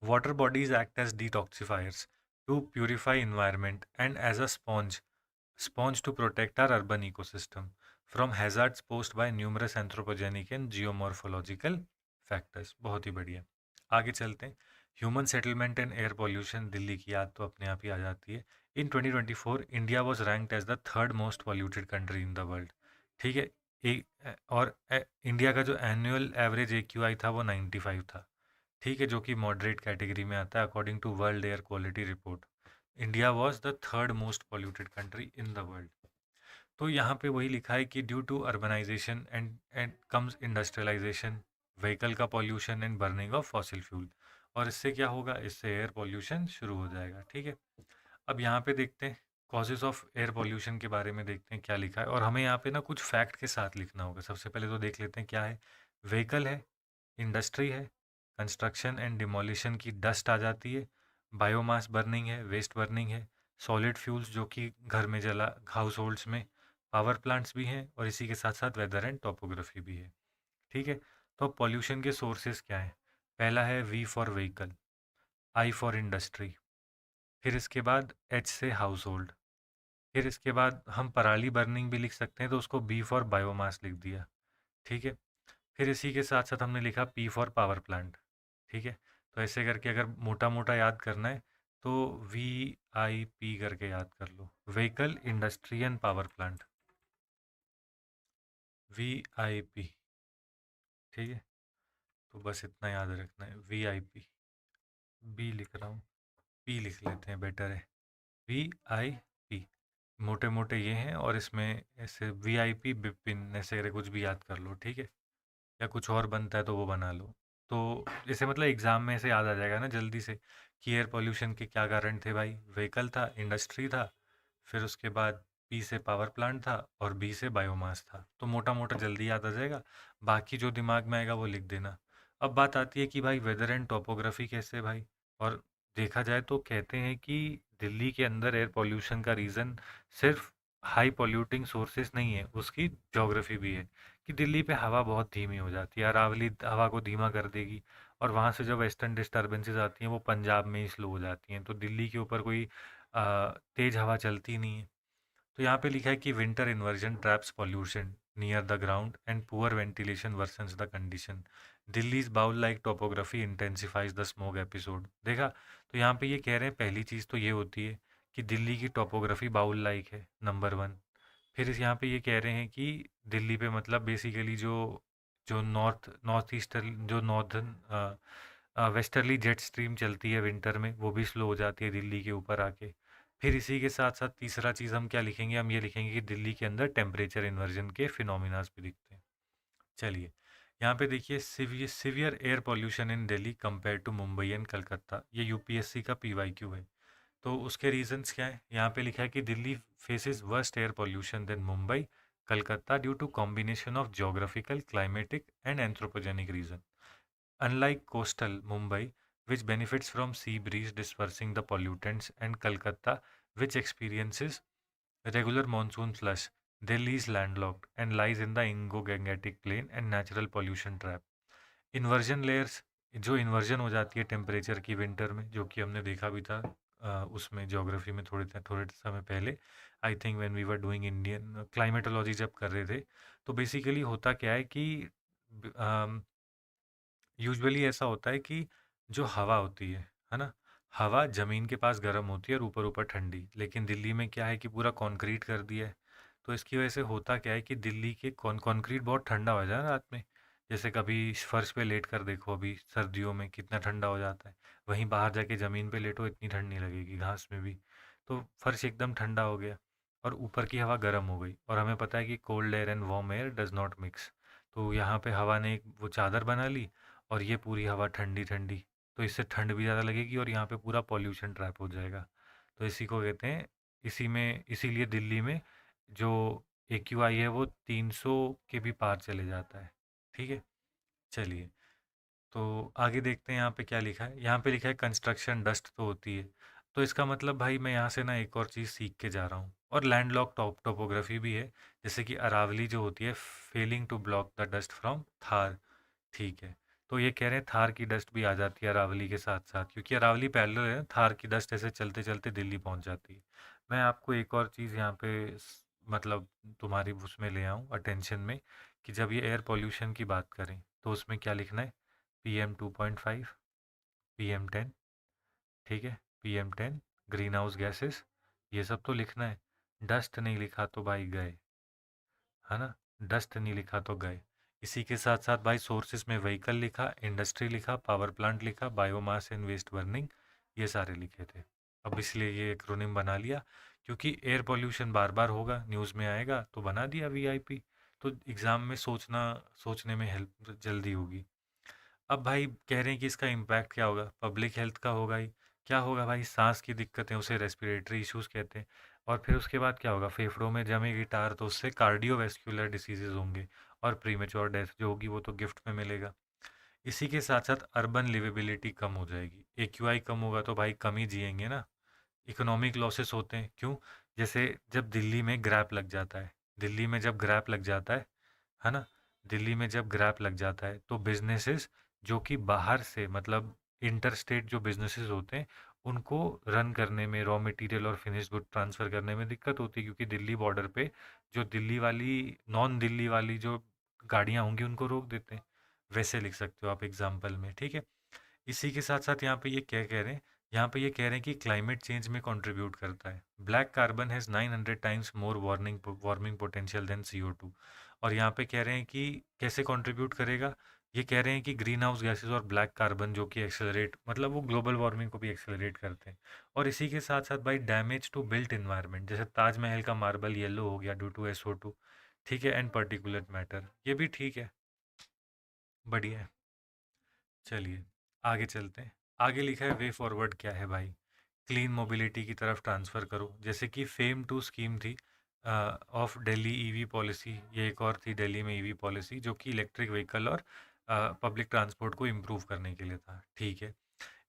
Water bodies act as detoxifiers to purify environment and as a sponge to protect our urban ecosystem from hazards posed by numerous anthropogenic and geomorphological factors. बहुत ही बढ़िया. आगे चलते हैं. Human settlement and air pollution. Delhi की याद तो अपने आप ही आ जाती है. In 2024 India was ranked as the third most polluted country in the world. ठीक है. और इंडिया का जो एनुअल एवरेज AQI था वो 95 था. ठीक है, जो कि मॉडरेट कैटेगरी में आता है according to world air quality report. India was the third most polluted country in the world. तो यहाँ पे वही लिखा है कि due to urbanisation and cum industrialisation, vehicle का pollution and burning of fossil fuel. और इससे क्या होगा, इससे एयर पॉल्यूशन शुरू हो जाएगा. ठीक है. अब यहाँ पे देखते हैं कॉजेज ऑफ एयर पॉल्यूशन के बारे में, देखते हैं क्या लिखा है. और हमें यहाँ पे ना कुछ फैक्ट के साथ लिखना होगा. सबसे पहले तो देख लेते हैं क्या है. व्हीकल है, इंडस्ट्री है, कंस्ट्रक्शन एंड डिमोलिशन की डस्ट आ जाती है, बायोमास बर्निंग है, वेस्ट बर्निंग है, सॉलिड फ्यूल्स जो कि घर में जला हाउस होल्ड्स में, पावर प्लांट्स भी हैं, और इसी के साथ साथ वेदर एंड टोपोग्राफी भी है. ठीक है. तो पॉल्यूशन के सोर्सेज क्या हैं. पहला है V for vehicle, I for industry, फिर इसके बाद H से हाउस होल्ड, फिर इसके बाद हम पराली बर्निंग भी लिख सकते हैं, तो उसको B फॉर बायोमास लिख दिया. ठीक है. फिर इसी के साथ साथ हमने लिखा P फॉर पावर प्लांट. ठीक है. तो ऐसे करके अगर मोटा मोटा याद करना है तो VIP करके याद कर लो. Vehicle, industry and power plant, VIP. ठीक है. तो बस इतना याद रखना है, VIP. B लिख रहा हूँ, P लिख लेते हैं, बेटर है. VIP. मोटे मोटे ये हैं, और इसमें ऐसे VIP बिपिन ऐसे करके कुछ भी याद कर लो. ठीक है. या कुछ और बनता है तो वो बना लो. तो जैसे मतलब एग्ज़ाम में ऐसे याद आ जाएगा ना जल्दी से कि एयर पोल्यूशन के क्या कारण थे भाई. व्हीकल था, इंडस्ट्री था, फिर उसके बाद P से पावर प्लांट था, और B से बायोमास था. तो मोटा मोटा जल्दी याद आ जाएगा. बाकी जो दिमाग में आएगा वो लिख देना. अब बात आती है कि भाई वेदर एंड टोपोग्राफी कैसे भाई. और देखा जाए तो कहते हैं कि दिल्ली के अंदर एयर पोल्यूशन का रीज़न सिर्फ हाई पोल्यूटिंग सोर्सेज नहीं है, उसकी ज्योग्राफी भी है. कि दिल्ली पे हवा बहुत धीमी हो जाती है, अरावली हवा को धीमा कर देगी, और वहाँ से जो वेस्टर्न डिस्टर्बेंसेस आती हैं वो पंजाब में ही स्लो हो जाती हैं. तो दिल्ली के ऊपर कोई तेज़ हवा चलती नहीं है. तो यहाँ पे लिखा है कि winter inversion traps pollution near the ground and poor ventilation worsens the condition. Delhi's bowl like topography intensifies the smog episode. देखा. तो यहाँ पे ये कह रहे हैं पहली चीज़ तो ये होती है कि दिल्ली की टोपोग्राफी बाउल लाइक है, नंबर वन. फिर इस यहाँ पे ये कह रहे हैं कि दिल्ली पे मतलब बेसिकली जो जो नॉर्थ ईस्टर्न जो नॉर्दर्न वेस्टर्ली जेट स्ट्रीम चलती है विंटर में, वो भी स्लो हो जाती है दिल्ली के ऊपर आके. फिर इसी के साथ साथ तीसरा चीज़ हम क्या लिखेंगे, हम ये लिखेंगे कि दिल्ली के अंदर टेम्परेचर इन्वर्जन के फिनोमिनास भी दिखते हैं. चलिए. यहाँ पे देखिए severe air pollution in Delhi compare to Mumbai and Calcutta. ये UPSC का PYQ है. तो उसके रीजंस क्या है. यहाँ पे लिखा है कि Delhi faces worst air pollution than Mumbai, Calcutta due to combination of geographical, climatic and anthropogenic reason. Unlike coastal Mumbai, which benefits from sea breeze dispersing the pollutants, and Calcutta, which experiences regular monsoon flush, Delhi is landlocked and lies in the Indo-Gangetic plain and natural pollution trap. Inversion layers, जो इन्वर्जन हो जाती है टेम्परेचर की विंटर में, जो कि हमने देखा भी था उसमें ज्योग्राफी में थोड़े थोड़े समय पहले. I think when we were doing Indian climatology जब कर रहे थे. तो बेसिकली होता क्या है कि यूजुअली ऐसा होता है कि जो हवा होती है ना, हवा ज़मीन के पास गर्म होती है और ऊपर ऊपर ठंडी. लेकिन दिल्ली में क्या है कि पूरा कंक्रीट कर दिया है. तो इसकी वजह से होता क्या है कि दिल्ली के कंक्रीट बहुत ठंडा हो जाए ना रात में. जैसे कभी फर्श पे लेट कर देखो, अभी सर्दियों में कितना ठंडा हो जाता है. वहीं बाहर जाके ज़मीन पे लेटो, इतनी ठंड नहीं लगेगी घास में भी. तो फर्श एकदम ठंडा हो गया, और ऊपर की हवा गर्म हो गई. और हमें पता है कि cold air and warm air does not mix. तो यहाँ पे हवा ने एक वो चादर बना ली, और ये पूरी हवा ठंडी ठंडी. तो इससे ठंड भी ज़्यादा लगेगी, और यहाँ पे पूरा पॉल्यूशन ट्रैप हो जाएगा. तो इसी को कहते हैं, इसीलिए दिल्ली में जो AQI है वो 300 के भी पार चले जाता है. ठीक है. चलिए. तो आगे देखते हैं यहाँ पे क्या लिखा है. यहाँ पे लिखा है कंस्ट्रक्शन डस्ट तो होती है. तो इसका मतलब भाई मैं यहाँ से ना एक और चीज़ सीख के जा रहा हूँ। और लैंडलॉक टोपोग्राफी भी है, जैसे कि अरावली जो होती है, failing to block the dust from Thar. ठीक है, तो ये कह रहे हैं थार की डस्ट भी आ जाती है अरावली के साथ साथ, क्योंकि अरावली पैरेलल है, थार की डस्ट ऐसे चलते चलते दिल्ली पहुंच जाती है। मैं आपको एक और चीज़ यहाँ पे मतलब तुम्हारी उसमें ले आऊँ अटेंशन में, कि जब ये एयर पोल्यूशन की बात करें तो उसमें क्या लिखना है, PM 2.5, PM 10, ठीक है, PM 10, ग्रीन हाउस गैसेस, ये सब तो लिखना है। डस्ट नहीं लिखा तो भाई गए, है ना, डस्ट नहीं लिखा तो गए। इसी के साथ साथ भाई सोर्सेज में व्हीकल लिखा, इंडस्ट्री लिखा, पावर प्लांट लिखा, बायोमास एंड वेस्ट बर्निंग, ये सारे लिखे थे। अब इसलिए ये एक्रोनिम बना लिया, क्योंकि एयर पोल्यूशन बार बार होगा, न्यूज़ में आएगा, तो बना दिया VIP। तो एग्ज़ाम में सोचने में हेल्प जल्दी होगी। अब भाई कह रहे हैं कि इसका इम्पैक्ट क्या होगा, पब्लिक हेल्थ का होगा ही। क्या होगा भाई, सांस की दिक्कतें, उसे रेस्पिरेटरी इश्यूज कहते हैं। और फिर उसके बाद क्या होगा, फेफड़ों में जमेगी टार, तो उससे कार्डियोवैस्कुलर डिसीजेज होंगे, और प्रीमेच्योर डेथ जो होगी वो तो गिफ्ट में मिलेगा। इसी के साथ साथ अर्बन लिवेबिलिटी कम हो जाएगी, AQI कम होगा तो भाई कम ही जिएंगे ना। इकोनॉमिक लॉसेस होते हैं, क्यों, जैसे जब दिल्ली में ग्रैप लग जाता है, दिल्ली में जब ग्रैप लग जाता है ना, दिल्ली में जब ग्रैप लग जाता है तो बिजनेसेस जो कि बाहर से मतलब इंटर स्टेट जो बिजनेसेस होते हैं, उनको रन करने में, रॉ मटेरियल और फिनिश गुड ट्रांसफ़र करने में दिक्कत होती है, क्योंकि दिल्ली बॉर्डर पे जो दिल्ली वाली, नॉन दिल्ली वाली जो गाड़ियाँ होंगी उनको रोक देते हैं। वैसे लिख सकते हो आप एग्जाम्पल में, ठीक है। इसी के साथ साथ यहाँ पे ये क्या कह रहे हैं, यहाँ पे ये कह रहे हैं कि क्लाइमेट चेंज में कंट्रीब्यूट करता है। Black carbon has 900 times more warming potential than CO2। और यहाँ पे कह रहे हैं कि कैसे कंट्रीब्यूट करेगा, ये कह रहे हैं कि ग्रीन हाउस गैसेज और ब्लैक कार्बन जो कि एक्सेलरेट, मतलब वो ग्लोबल वार्मिंग को भी एक्सेलरेट करते हैं। और इसी के साथ साथ भाई डैमेज टू बिल्ट इन्वायरमेंट, जैसे ताजमहल का मार्बल येलो हो गया ड्यू टू SO2, ठीक है, एंड पर्टिकुलर मैटर, ये भी ठीक है, बढ़िया है। चलिए आगे चलते हैं। आगे लिखा है वे फॉरवर्ड क्या है भाई, क्लीन मोबिलिटी की तरफ ट्रांसफ़र करो। जैसे कि फेम 2 स्कीम थी ऑफ दिल्ली EV पॉलिसी, ये एक और थी दिल्ली में EV पॉलिसी, जो कि इलेक्ट्रिक व्हीकल और पब्लिक ट्रांसपोर्ट को इम्प्रूव करने के लिए था, ठीक है।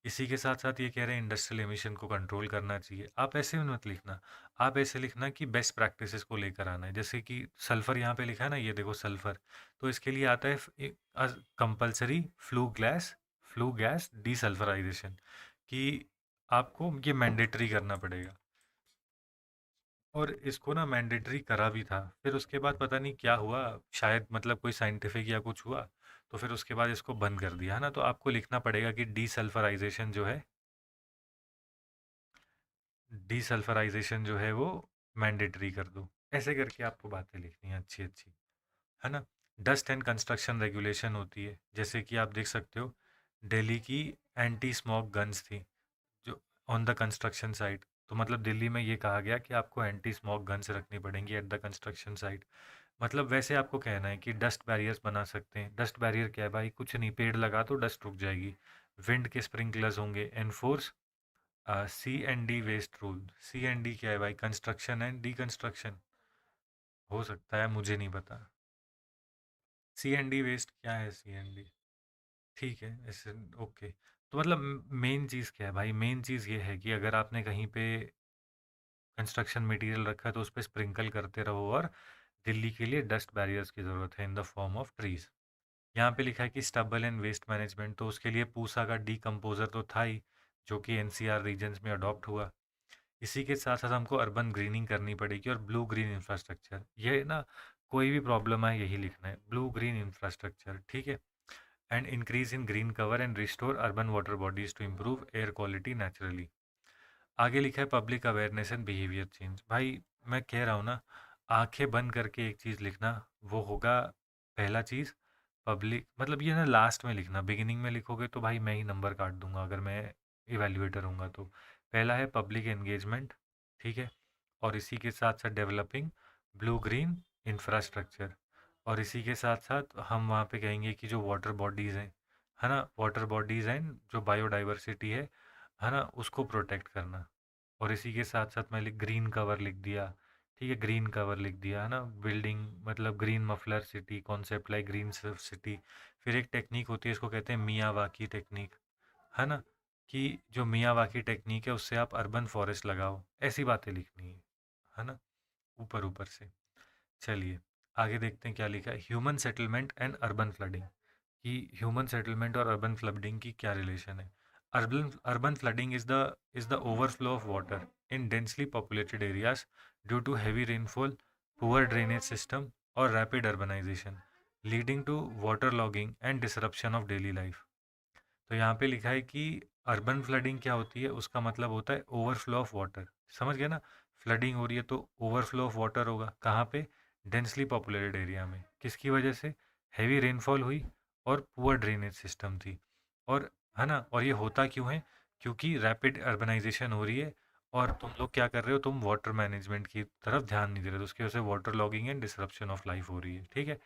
इसी के साथ साथ ये कह रहे हैं इंडस्ट्रियल एमिशन को कंट्रोल करना चाहिए। आप ऐसे में मत लिखना, आप ऐसे लिखना कि बेस्ट प्रैक्टिसेस को लेकर आना है। जैसे कि सल्फ़र यहाँ पे लिखा है ना, ये देखो सल्फ़र, तो इसके लिए आता है कंपल्सरी फ्लू गैस डीसल्फराइजेशन, कि आपको ये मैंडेटरी करना पड़ेगा। और इसको ना मैंडेटरी करा भी था, फिर उसके बाद पता नहीं क्या हुआ, शायद मतलब कोई साइंटिफिक या कुछ हुआ, तो फिर उसके बाद इसको बंद कर दिया, है ना। तो आपको लिखना पड़ेगा कि डीसल्फराइजेशन जो है, डीसल्फराइजेशन जो है वो मैंडेटरी कर दो। ऐसे करके आपको बातें लिखनी है अच्छी अच्छी, है ना। डस्ट एंड कंस्ट्रक्शन रेगुलेशन होती है, जैसे कि आप देख सकते हो दिल्ली की एंटी स्मोक गन्स थी जो ऑन द कंस्ट्रक्शन साइट। तो मतलब दिल्ली में ये कहा गया कि आपको एंटी स्मोक गन्स रखनी पड़ेंगी एट द कंस्ट्रक्शन साइट। मतलब वैसे आपको कहना है कि डस्ट बैरियर्स बना सकते हैं। डस्ट बैरियर क्या है भाई, कुछ नहीं, पेड़ लगा तो डस्ट रुक जाएगी। विंड के स्प्रिंकलर्स होंगे। Enforce C&D waste rule. C&D क्या है भाई, कंस्ट्रक्शन एंड डीकंस्ट्रक्शन, हो सकता है, मुझे नहीं पता। C&D वेस्ट क्या है, C&D, ठीक है ऐसे, ओके। तो मतलब मेन चीज़ क्या है भाई, मेन चीज़ ये है कि अगर आपने कहीं पे कंस्ट्रक्शन मटेरियल रखा है तो उस पर स्प्रिंकल करते रहो। और दिल्ली के लिए डस्ट बैरियर्स की ज़रूरत है in the form of trees. यहाँ पे लिखा है कि स्टबल एंड वेस्ट मैनेजमेंट, तो उसके लिए पूसा का डीकम्पोजर तो था ही, जो कि NCR रीजन्स में अडॉप्ट हुआ। इसी के साथ साथ हमको अर्बन ग्रीनिंग करनी पड़ेगी और ब्लू ग्रीन इंफ्रास्ट्रक्चर, ये ना कोई भी प्रॉब्लम है यही लिखना है, ब्लू ग्रीन इंफ्रास्ट्रक्चर, ठीक है। And increase in green cover and restore urban water bodies to improve air quality naturally. आगे लिखा है public awareness and behaviour change. भाई मैं कह रहा हूँ ना, आंखें बंद करके एक चीज़ लिखना, वो होगा पहला चीज़ पब्लिक, मतलब ये ना लास्ट में लिखना, बिगिनिंग में लिखोगे तो भाई मैं ही नंबर काट दूंगा अगर मैं इवेल्युएटर हूँगा तो। पहला है पब्लिक एंगेजमेंट, ठीक है, और इसी के साथ साथ डेवलपिंग ब्लू ग्रीन इंफ्रास्ट्रक्चर। और इसी के साथ साथ हम वहाँ पे कहेंगे कि जो वाटर बॉडीज़ हैं, है ना, वाटर बॉडीज़ हैं, जो बायोडाइवर्सिटी है ना, उसको प्रोटेक्ट करना। और इसी के साथ साथ मैं ग्रीन कवर लिख दिया, ठीक है, ग्रीन कवर लिख दिया, है ना। बिल्डिंग मतलब green muffler city concept, like green city. फिर एक टेक्निक होती है, इसको कहते हैं मियावाकी टेक्निक, है ना। कि जो मियावाकी टेक्निक है उससे आप अर्बन फॉरेस्ट लगाओ, ऐसी बातें लिखनी है ना, ऊपर ऊपर से। चलिए आगे देखते हैं क्या लिखा है। Human settlement and urban flooding, कि ह्यूमन सेटलमेंट और अर्बन फ्लडिंग की क्या रिलेशन है। Urban urban flooding is the overflow of water in densely populated areas due to heavy rainfall, poor drainage system और rapid urbanisation leading to water logging and disruption of daily life. तो यहाँ पे लिखा है कि अर्बन फ्लडिंग क्या होती है, उसका मतलब होता है ओवरफ्लो ऑफ वाटर। समझ गए ना, फ्लडिंग हो रही है तो ओवरफ्लो ऑफ वाटर होगा कहाँ पे, डेंसली पॉपुलेटेड एरिया में। किसकी वजह से, हैवी रेनफॉल हुई और पुअर ड्रेनेज सिस्टम थी। और है ना, और ये होता क्यों है, क्योंकि रैपिड अर्बनाइजेशन हो रही है और तुम लोग क्या कर रहे हो, तुम वाटर मैनेजमेंट की तरफ ध्यान नहीं दे रहे, तो उसकी वजह से water logging and disruption of life हो रही है। ठीक है,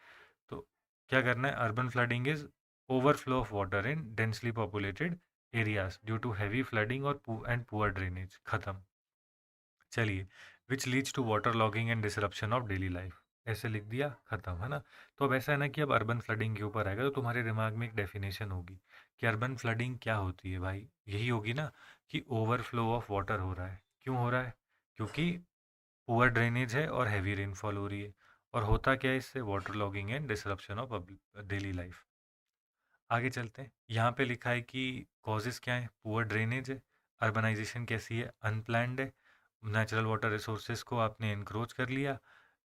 तो क्या करना है, urban flooding is overflow of water in densely populated areas due to heavy flooding और एंड पुअर ड्रेनेज। खत्म। चलिए, which leads to water logging and disruption of daily life, ऐसे लिख दिया, खत्म, है ना। तो अब ऐसा है ना कि अब अर्बन फ्लडिंग के ऊपर आएगा तो तुम्हारे दिमाग में एक डेफिनेशन होगी कि अर्बन फ्लडिंग क्या होती है भाई, यही होगी ना कि ओवरफ्लो ऑफ वाटर हो रहा है। क्यों हो रहा है, क्योंकि पुअर ड्रेनेज है और हैवी रेनफॉल हो रही है। और होता क्या है इससे, water logging and disruption of daily life. आगे चलते हैं, यहाँ पे लिखा है कि कॉजेज़ क्या है, पुअर ड्रेनेज है, अर्बनाइजेशन कैसी है, अनप्लैंड है, नेचुरल वाटर रिसोर्सेज को आपने इंक्रोच कर लिया,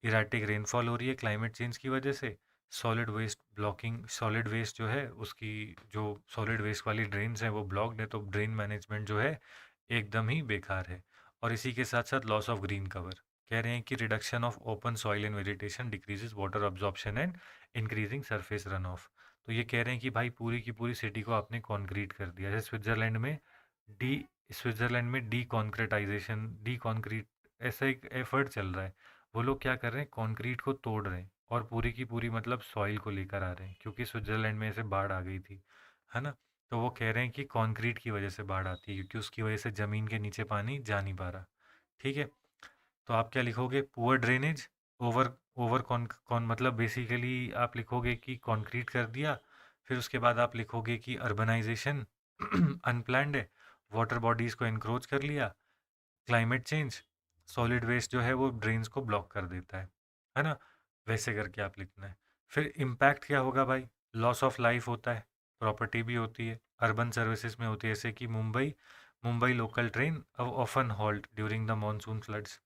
इराटिक रेनफॉल हो रही है क्लाइमेट चेंज की वजह से, solid waste blocking, solid waste जो है उसकी, जो सॉलिड वेस्ट वाली ड्रेन्स हैं वो ब्लॉक्ड है, तो ड्रेन मैनेजमेंट जो है एकदम ही बेकार है। और इसी के साथ साथ लॉस ऑफ ग्रीन कवर, कह रहे हैं कि reduction of open soil and vegetation decreases water absorption and increasing surface run of. तो ये कह रहे हैं कि भाई पूरी की पूरी सिटी को आपने कॉन्क्रीट कर दिया। जैसे डी स्विट्ज़रलैंड में डी कॉन्क्रीटाइजेशन, डी कॉन्क्रीट, ऐसा एक एफर्ट चल रहा है। वो लोग क्या कर रहे हैं, कंक्रीट को तोड़ रहे हैं और पूरी की पूरी मतलब सॉइल को लेकर आ रहे हैं, क्योंकि स्विट्ज़रलैंड में ऐसे बाढ़ आ गई थी, है ना। तो वो कह रहे हैं कि कंक्रीट की वजह से बाढ़ आती है, क्योंकि उसकी वजह से ज़मीन के नीचे पानी जा नहीं पा रहा। ठीक है, तो आप क्या लिखोगे, poor drainage, over over con con मतलब बेसिकली आप लिखोगे कि कंक्रीट कर दिया। फिर उसके बाद आप लिखोगे कि अर्बनाइजेशन अनप्लैंड है, वाटर बॉडीज़ को इंक्रोच कर लिया, क्लाइमेट चेंज, सॉलिड वेस्ट जो है वो ड्रेन्स को ब्लॉक कर देता है ना। वैसे करके आप लिखना है। फिर इम्पैक्ट क्या होगा भाई, लॉस ऑफ लाइफ होता है, प्रॉपर्टी भी होती है, अर्बन सर्विसेज में होती है, जैसे कि मुंबई मुंबई लोकल ट्रेन अब often halt during the monsoon floods.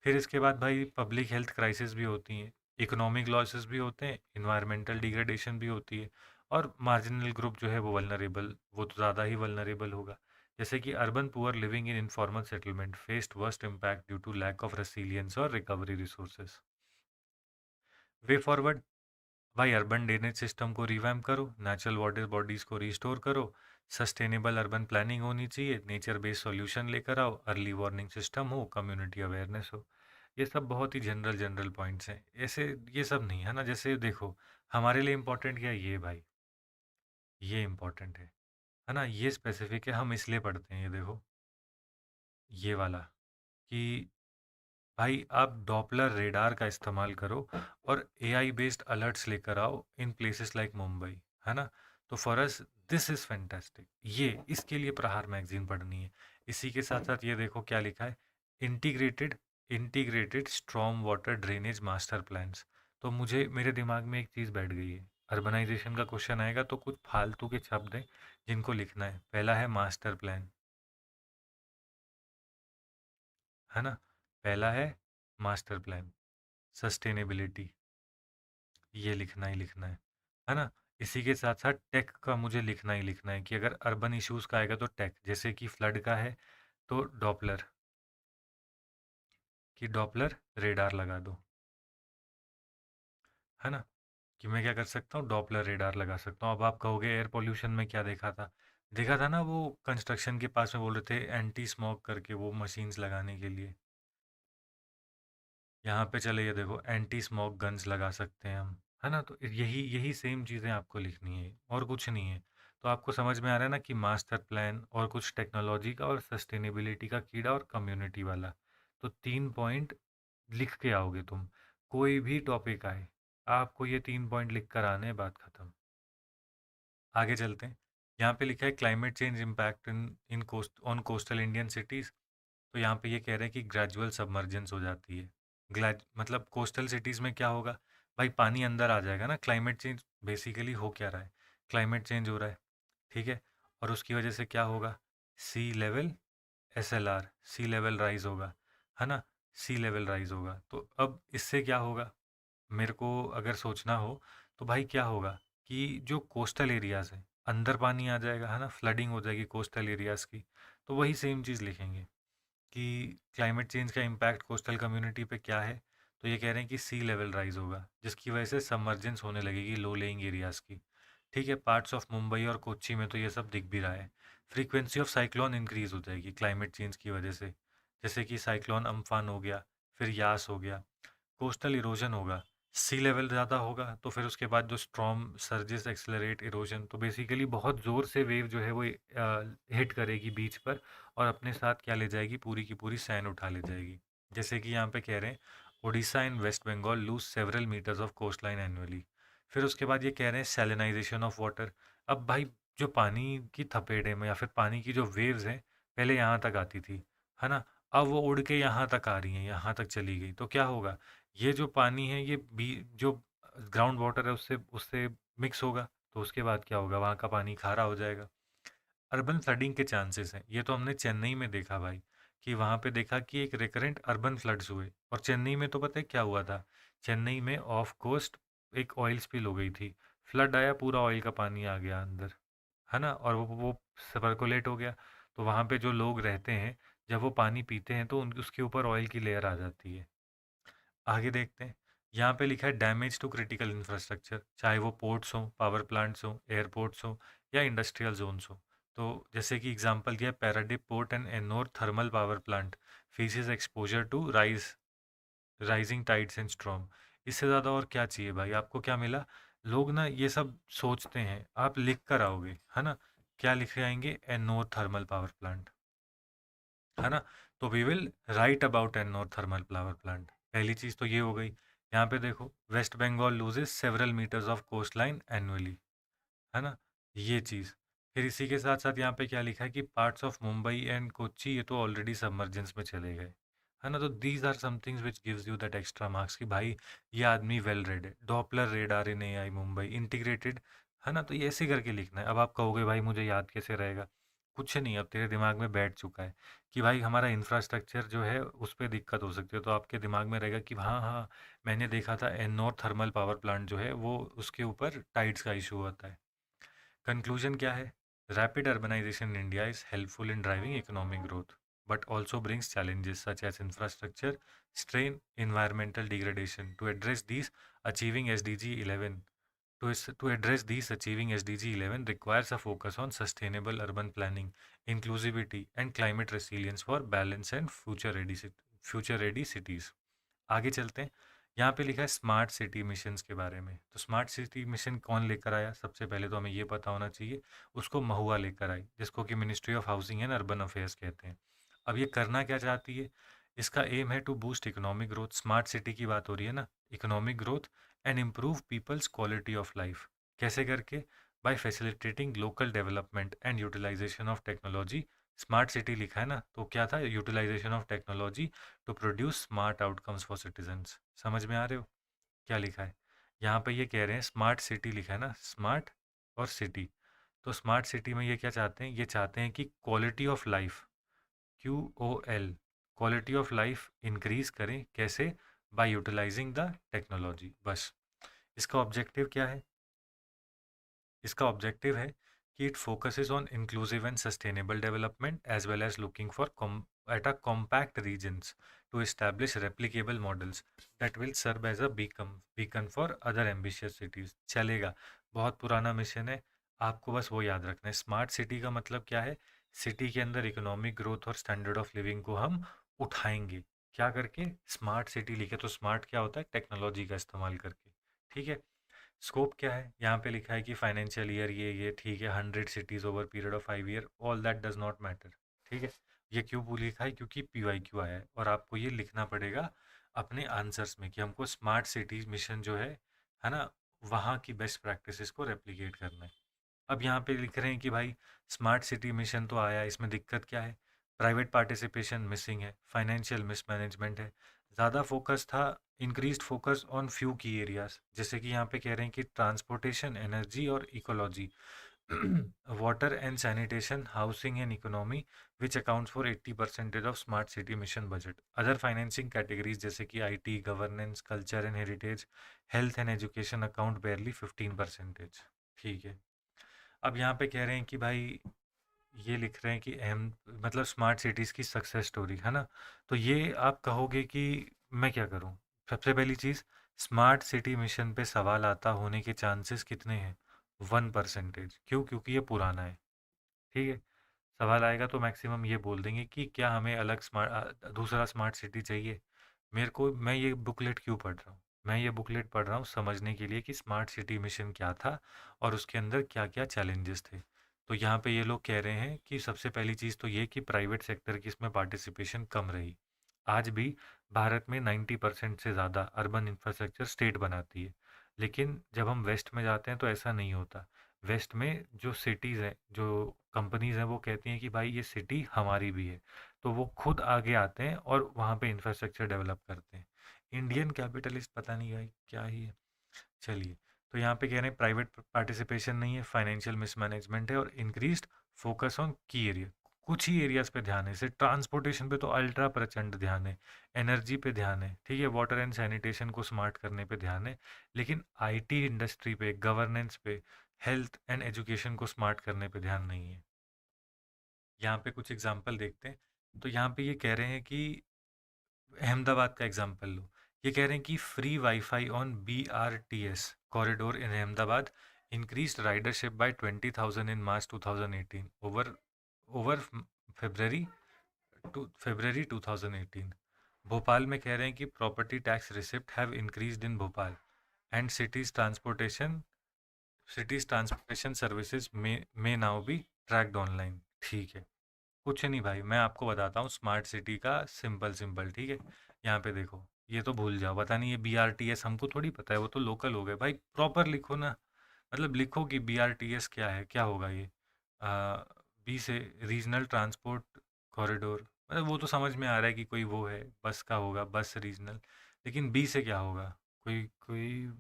फिर इसके बाद भाई पब्लिक हेल्थ क्राइसिस भी होती हैं, इकोनॉमिक लॉसेस भी होते हैं, इन्वायरमेंटल डिग्रेडेशन भी होती है, और मार्जिनल ग्रुप जो है वो वल्नरेबल, वो तो ज़्यादा ही वल्नरेबल होगा। जैसे कि urban poor living in informal settlement faced worst impact due to lack of resilience और रिकवरी रिसोर्सेज। वे फॉरवर्ड, भाई अर्बन ड्रेनेज सिस्टम को रिवैम्प करो, नेचुरल वाटर बॉडीज़ को रिस्टोर करो, सस्टेनेबल अर्बन प्लानिंग होनी चाहिए, नेचर बेस्ड सॉल्यूशन लेकर आओ, अर्ली वार्निंग सिस्टम हो, कम्युनिटी अवेयरनेस हो। ये सब बहुत ही जनरल जनरल पॉइंट्स हैं, ऐसे ये सब नहीं है ना। जैसे देखो, हमारे लिए इम्पोर्टेंट क्या है, ये भाई ये इम्पोर्टेंट है ना, ये स्पेसिफिक है, हम इसलिए पढ़ते हैं। ये देखो, ये वाला, कि भाई आप डॉपलर रेडार का इस्तेमाल करो और एआई बेस्ड अलर्ट्स लेकर आओ इन प्लेसेस लाइक मुंबई, है ना। तो for us this is fantastic, ये इसके लिए प्रहार मैगजीन पढ़नी है। इसी के साथ साथ ये देखो क्या लिखा है, integrated integrated storm water drainage master plans. तो मुझे मेरे दिमाग में एक चीज़ बैठ गई है, अर्बनाइजेशन का क्वेश्चन आएगा तो कुछ फालतू के शब्द हैं जिनको लिखना है। पहला है मास्टर प्लान, है ना, पहला है मास्टर प्लान, सस्टेनेबिलिटी, ये लिखना ही लिखना है ना। इसी के साथ साथ टेक का मुझे लिखना ही लिखना है, कि अगर अर्बन इश्यूज का आएगा तो टेक, जैसे कि फ्लड का है तो डॉपलर, कि डॉपलर रेडार लगा दो, है ना। कि मैं क्या कर सकता हूँ, डॉपलर रेडार लगा सकता हूँ। अब आप कहोगे एयर पोल्यूशन में क्या देखा था, देखा था ना वो कंस्ट्रक्शन के पास में बोल रहे थे एंटी स्मोक करके वो मशीन्स लगाने के लिए। यहाँ पे चले, ये देखो एंटी स्मोक गन्स लगा सकते हैं हम, है ना। तो यही यही सेम चीज़ें आपको लिखनी है और कुछ नहीं है। तो आपको समझ में आ रहा है ना कि मास्टर प्लान और कुछ टेक्नोलॉजी का और सस्टेनेबिलिटी का कीड़ा और कम्युनिटी वाला, तो 3 पॉइंट लिख के आओगे तुम, कोई भी टॉपिक आए आपको ये 3 पॉइंट लिख कर आने, बात ख़त्म। आगे चलते हैं, यहाँ पे लिखा है climate change impact in coast on coastal Indian cities. तो यहाँ पे ये कह रहे हैं कि ग्रेजुअल सबमर्जेंस हो जाती है। ग्लैज मतलब कोस्टल सिटीज़ में क्या होगा, भाई पानी अंदर आ जाएगा ना। क्लाइमेट चेंज बेसिकली हो क्या रहा है, क्लाइमेट चेंज हो रहा है, ठीक है। और उसकी वजह से क्या होगा, सी लेवल, SLR, सी लेवल राइज होगा, है ना। सी लेवल राइज होगा तो अब इससे क्या होगा, मेरे को अगर सोचना हो तो भाई क्या होगा कि जो कोस्टल एरियाज़ हैं अंदर पानी आ जाएगा, है ना, फ्लडिंग हो जाएगी कोस्टल एरियाज़ की। तो वही सेम चीज़ लिखेंगे कि क्लाइमेट चेंज का इम्पैक्ट कोस्टल कम्युनिटी पे क्या है। तो ये कह रहे हैं कि सी लेवल राइज होगा जिसकी वजह से सबमर्जेंस होने लगेगी लो लेइंग एरियाज़ की, ठीक है। पार्ट्स ऑफ मुंबई और कोच्चि में तो ये सब दिख भी रहा है। फ्रीक्वेंसी ऑफ साइक्लोन इंक्रीज हो जाएगी क्लाइमेट चेंज की वजह से, जैसे कि साइक्लोन अम्फान हो गया, फिर यास हो गया। कोस्टल इरोजन होगा, सी लेवल ज़्यादा होगा तो फिर उसके बाद जो स्ट्रॉम सर्जेस एक्सेलरेट इरोजन, तो बेसिकली बहुत ज़ोर से वेव जो है वो हिट करेगी बीच पर और अपने साथ क्या ले जाएगी, पूरी की पूरी सैंड उठा ले जाएगी। जैसे कि यहाँ पे कह रहे हैं Odisha and West Bengal lose several metres of coast line annually. फिर उसके बाद ये कह रहे हैं सैलिनाइजेशन ऑफ वाटर। अब भाई जो पानी की थपेड़े में या फिर पानी की जो वेव्स हैं पहले यहाँ तक आती थी, है ना, अब वो उड़ के यहाँ तक आ रही हैं, यहाँ तक चली गई, तो क्या होगा, ये जो पानी है ये बी जो ग्राउंड वाटर है उससे उससे मिक्स होगा, तो उसके बाद क्या होगा, वहाँ का पानी खारा हो जाएगा। अर्बन फ्लडिंग के चांसेस हैं, ये तो हमने चेन्नई में देखा भाई, कि वहाँ पे देखा कि एक रिकरेंट अर्बन फ्लड्स हुए। और चेन्नई में तो पता है क्या हुआ था, चेन्नई में ऑफ कोस्ट एक ऑयल स्पिल हो गई थी, फ्लड आया, पूरा ऑयल का पानी आ गया अंदर, है ना, और वो सर्कुलेट हो गया। तो वहाँ पे जो लोग रहते हैं जब वो पानी पीते हैं तो उन उसके ऊपर ऑयल की लेयर आ जाती है। आगे देखते हैं, यहाँ पे लिखा है डैमेज टू क्रिटिकल इंफ्रास्ट्रक्चर, चाहे वो पोर्ट्स हों, पावर प्लांट्स हों, एयरपोर्ट्स हों या इंडस्ट्रियल जोन्स हों। तो जैसे कि एग्जांपल दिया, Paradip port and Ennore thermal power plant faces exposure to rising tides and storm. इससे ज़्यादा और क्या चाहिए भाई, आपको क्या मिला। लोग ना ये सब सोचते हैं, आप लिख कर आओगे, है ना, क्या लिखे आएंगे, एनोर थर्मल पावर प्लांट, है ना। तो we will write about Ennore thermal power plant. पहली चीज़ तो ये हो गई। यहाँ पे देखो, West Bengal loses several metres of coast line annually, है ना, ये चीज़। फिर इसी के साथ साथ यहाँ पे क्या लिखा है कि parts of Mumbai and Kochi ये तो ऑलरेडी सबमर्जेंस में चले गए, है ना। तो these are somethings which gives you that extra marks कि भाई ये आदमी वेल रेड है। Doppler radar in AI Mumbai integrated, है ना। तो ये ऐसे करके लिखना है। अब आप कहोगे भाई मुझे याद कैसे रहेगा, कुछ नहीं, अब तेरे दिमाग में बैठ चुका है कि भाई हमारा इंफ्रास्ट्रक्चर जो है उस पर दिक्कत हो सकती है, तो आपके दिमाग में रहेगा कि हाँ हाँ, मैंने देखा था एनोर थर्मल पावर प्लांट जो है वो उसके ऊपर टाइड्स का इशू होता है। कंक्लूजन क्या है, rapid urbanisation in India is helpful in driving economic growth but also brings challenges such as infrastructure strain, environmental degradation. To address these, achieving SDG 11 to address these, achieving SDG 11 requires a focus on sustainable urban planning, inclusivity, and climate resilience for balance and future ready cities. आगे चलते हैं, यहाँ पे लिखा है स्मार्ट सिटी मिशंस के बारे में। तो स्मार्ट सिटी मिशन कौन लेकर आया, सबसे पहले तो हमें ये पता होना चाहिए। उसको महुआ लेकर आई, जिसको कि ministry of housing and urban affairs कहते हैं। अब ये करना क्या चाहती है, इसका एम है to boost economic growth. Smart city की बात हो रही है ना, economic growth and improve people's quality of life. कैसे करके, by facilitating local development and utilisation of technology. Smart city लिखा है ना, तो क्या था, utilisation of technology to produce smart outcomes for citizens. समझ में आ रहे हो क्या लिखा है। यहाँ पे ये कह रहे हैं स्मार्ट सिटी लिखा है ना, स्मार्ट और सिटी। तो स्मार्ट सिटी में ये क्या चाहते हैं, ये चाहते हैं कि quality of life, QOL, quality of life increase करें, कैसे, बाय यूटिलाइजिंग द टेक्नोलॉजी। बस इसका ऑब्जेक्टिव क्या है, इसका ऑब्जेक्टिव है कि it focuses on inclusive and sustainable development as well as looking for at a compact regions to establish replicable models that will serve as a beacon for other ambitious cities। चलेगा, बहुत पुराना मिशन है, आपको बस वो याद रखना है। स्मार्ट सिटी का मतलब क्या है, सिटी के अंदर इकोनॉमिक ग्रोथ और स्टैंडर्ड ऑफ लिविंग को हम उठाएंगे, क्या करके, स्मार्ट सिटी लिखे तो स्मार्ट क्या होता है, टेक्नोलॉजी का इस्तेमाल करके, ठीक है। स्कोप क्या है, यहाँ पे लिखा है कि फाइनेंशियल ईयर ये ठीक है, 100 cities over period of 5 year, all that does not matter, ठीक है। ये क्यों लिखा है, क्योंकि PYQ आया है और आपको ये लिखना पड़ेगा अपने आंसर्स में कि हमको स्मार्ट सिटीज मिशन जो है ना, वहाँ की बेस्ट प्रैक्टिसेस को रेप्लिकेट करना है। अब यहाँ पे लिख रहे हैं कि भाई स्मार्ट सिटी मिशन तो आया, इसमें दिक्कत क्या है? प्राइवेट पार्टिसिपेशन मिसिंग है, फाइनेंशियल मिसमैनेजमेंट है, ज़्यादा फोकस था, इंक्रीज्ड फोकस ऑन फ्यू की एरियाज, जैसे कि यहाँ पे कह रहे हैं कि ट्रांसपोर्टेशन, एनर्जी और ecology, water and sanitation, housing and economy, which accounts for 80% of smart city mission budget. Other financing categories जैसे कि IT, governance, culture and heritage, health and education account बेयरली 15%। ठीक है। अब यहाँ पे कह रहे हैं कि भाई ये लिख रहे हैं कि अहम मतलब स्मार्ट सिटीज़ की सक्सेस स्टोरी है ना। तो ये आप कहोगे कि मैं क्या करूँ? सबसे पहली चीज़, स्मार्ट सिटी मिशन पे सवाल आता होने के चांसेस कितने हैं? 1%। क्यों? क्योंकि ये पुराना है। ठीक है। सवाल आएगा तो मैक्सिमम ये बोल देंगे कि क्या हमें अलग दूसरा स्मार्ट सिटी चाहिए। मेरे को मैं ये बुकलेट क्यों पढ़ रहा हूँ? मैं ये बुकलेट पढ़ रहा हूँ समझने के लिए कि स्मार्ट सिटी मिशन क्या था और उसके अंदर क्या क्या चैलेंजेस थे। तो यहाँ पे ये लोग कह रहे हैं कि सबसे पहली चीज़ तो ये कि प्राइवेट सेक्टर की इसमें पार्टिसिपेशन कम रही। आज भी भारत में 90% से ज़्यादा अर्बन इंफ्रास्ट्रक्चर स्टेट बनाती है, लेकिन जब हम वेस्ट में जाते हैं तो ऐसा नहीं होता। वेस्ट में जो सिटीज़ हैं, जो कंपनीज़ हैं, वो कहती हैं कि भाई ये सिटी हमारी भी है, तो वो खुद आगे आते हैं और वहाँ पे इंफ्रास्ट्रक्चर डेवलप करते हैं। इंडियन कैपिटलिस्ट पता नहीं भाई क्या ही है। चलिए, तो यहाँ पे कह रहे हैं प्राइवेट पार्टिसिपेशन नहीं है, फाइनेंशियल मिसमैनेजमेंट है और इंक्रीज्ड फोकस ऑन की एरिया। कुछ ही एरियाज पे ध्यान है, जैसे ट्रांसपोर्टेशन पे तो अल्ट्रा प्रचंड ध्यान है, एनर्जी पे ध्यान है, ठीक है, वाटर एंड सैनिटेशन को स्मार्ट करने पे ध्यान है, लेकिन आईटी इंडस्ट्री पे, गवर्नेंस पे, हेल्थ एंड एजुकेशन को स्मार्ट करने पे ध्यान नहीं है। यहाँ पे कुछ एग्जाम्पल देखते हैं। तो यहाँ पे ये कह रहे हैं कि अहमदाबाद का एग्जांपल लो। ये कह रहे हैं कि free wifi on BRTS corridor in Ahmedabad increased ridership by 20,000 in March 2018 over February February 2018। Bhopal में कह रहे हैं कि property tax receipt have increased in Bhopal and cities transportation services में नाउ बी ट्रैक्ड ऑनलाइन। ठीक है। कुछ नहीं भाई, मैं आपको बताता हूँ स्मार्ट सिटी का सिंपल सिंपल, ठीक है। यहाँ पे देखो, ये तो भूल जाओ, पता नहीं ये BRTS हमको थोड़ी पता है, वो तो लोकल हो गए भाई। प्रॉपर लिखो ना, मतलब लिखो कि BRTS क्या है, क्या होगा ये। बी से रीजनल ट्रांसपोर्ट कॉरिडोर, मतलब वो तो समझ में आ रहा है कि कोई वो है, बस का होगा, बस रीजनल। लेकिन बी से क्या होगा? कोई कोई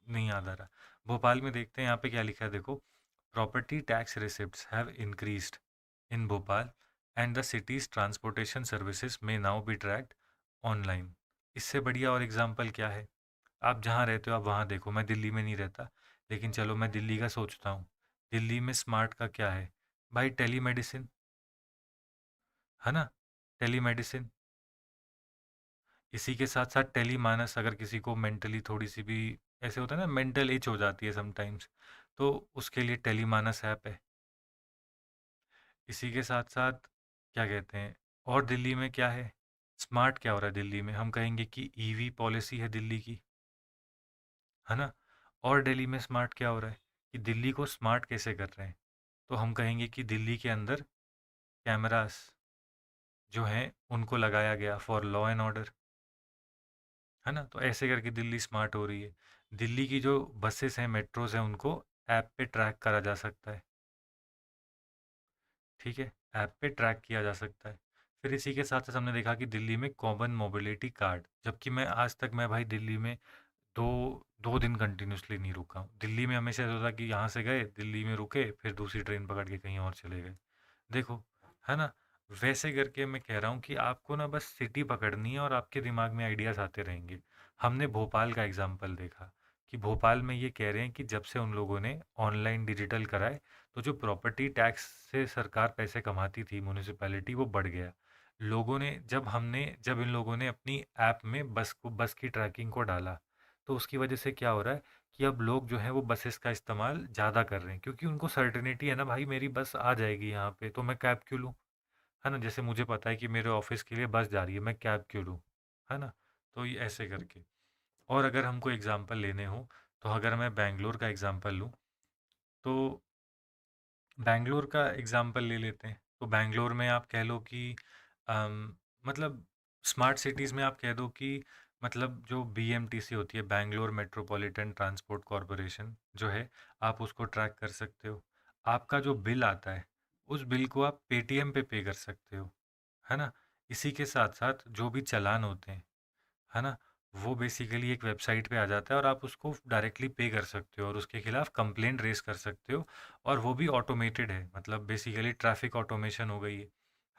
नहीं याद आ रहा। भोपाल में देखते हैं यहाँ पे क्या लिखा है, देखो। Property tax receipts have increased in Bhopal and the cities transportation services में नाउ बी ट्रैक्ड ऑनलाइन। इससे बढ़िया और एग्जाम्पल क्या है? आप जहाँ रहते हो आप वहाँ देखो। मैं दिल्ली में नहीं रहता, लेकिन चलो मैं दिल्ली का सोचता हूँ। दिल्ली में स्मार्ट का क्या है? भाई टेली मेडिसिन, है ना, टेली मेडिसिन। इसी के साथ साथ टेली मानस, अगर किसी को मेंटली थोड़ी सी भी ऐसे होता है ना, मेंटल इच हो जाती है समटाइम्स, तो उसके लिए टेली मानस ऐप है। इसी के साथ साथ क्या कहते हैं, और दिल्ली में क्या है? स्मार्ट क्या हो रहा है दिल्ली में? हम कहेंगे कि ईवी पॉलिसी है दिल्ली की, है ना। और दिल्ली में स्मार्ट क्या हो रहा है कि दिल्ली को स्मार्ट कैसे कर रहे हैं? तो हम कहेंगे कि दिल्ली के अंदर कैमरास जो हैं उनको लगाया गया फॉर लॉ एंड ऑर्डर, है ना। तो ऐसे करके दिल्ली स्मार्ट हो रही है। दिल्ली की जो बसेस हैं, मेट्रोज हैं, उनको ऐप पे ट्रैक करा जा सकता है, ठीक है, ऐप पे ट्रैक किया जा सकता है। फिर इसी के साथ साथ हमने देखा कि दिल्ली में कॉमन मोबिलिटी कार्ड, जबकि मैं आज तक मैं भाई दिल्ली में दो 2 दिन कंटिन्यूसली नहीं रुका हूँ। दिल्ली में हमेशा ऐसा होता कि यहाँ से गए, दिल्ली में रुके, फिर दूसरी ट्रेन पकड़ के कहीं और चले गए। देखो, है ना। वैसे करके मैं कह रहा हूँ कि आपको ना बस सिटी पकड़नी है और आपके दिमाग में आइडियाज़ आते रहेंगे। हमने भोपाल का एग्जाम्पल देखा कि भोपाल में ये कह रहे हैं कि जब से उन लोगों ने ऑनलाइन डिजिटल कराए, तो जो प्रॉपर्टी टैक्स से सरकार पैसे कमाती थी, म्यूनिसिपैलिटी, वो बढ़ गया। लोगों ने जब इन लोगों ने अपनी ऐप में बस की ट्रैकिंग को डाला, तो उसकी वजह से क्या हो रहा है कि अब लोग जो हैं वो बसेस का इस्तेमाल ज़्यादा कर रहे हैं, क्योंकि उनको सर्टेनिटी है ना भाई, मेरी बस आ जाएगी यहाँ पे, तो मैं कैब क्यों लूँ, है ना। जैसे मुझे पता है कि मेरे ऑफिस के लिए बस जा रही है, मैं कैब क्यों लूँ, है ना। तो ये ऐसे करके। और अगर हमको एग्जांपल लेने हो, तो अगर मैं बैंगलोर का एग्जांपल लूँ, तो बैंगलोर का एग्जांपल ले लेते हैं। तो बैंगलोर में आप कह लो कि मतलब स्मार्ट सिटीज़ में आप कह दो कि मतलब जो BMTC होती है, बैंगलोर मेट्रोपॉलिटन ट्रांसपोर्ट कॉरपोरेशन जो है, आप उसको ट्रैक कर सकते हो। आपका जो बिल आता है, उस बिल को आप पेटीएम पे पे कर सकते हो, है ना? इसी के साथ-साथ जो भी चालान होते हैं, है ना? वो बेसिकली एक वेबसाइट पे आ जाता है और आप उसको डायरेक्टली पे कर सकते हो और उसके खिलाफ कंप्लेंट रेज़ कर सकते हो और वो भी ऑटोमेटेड है, मतलब बेसिकली ट्रैफ़िक ऑटोमेशन हो गई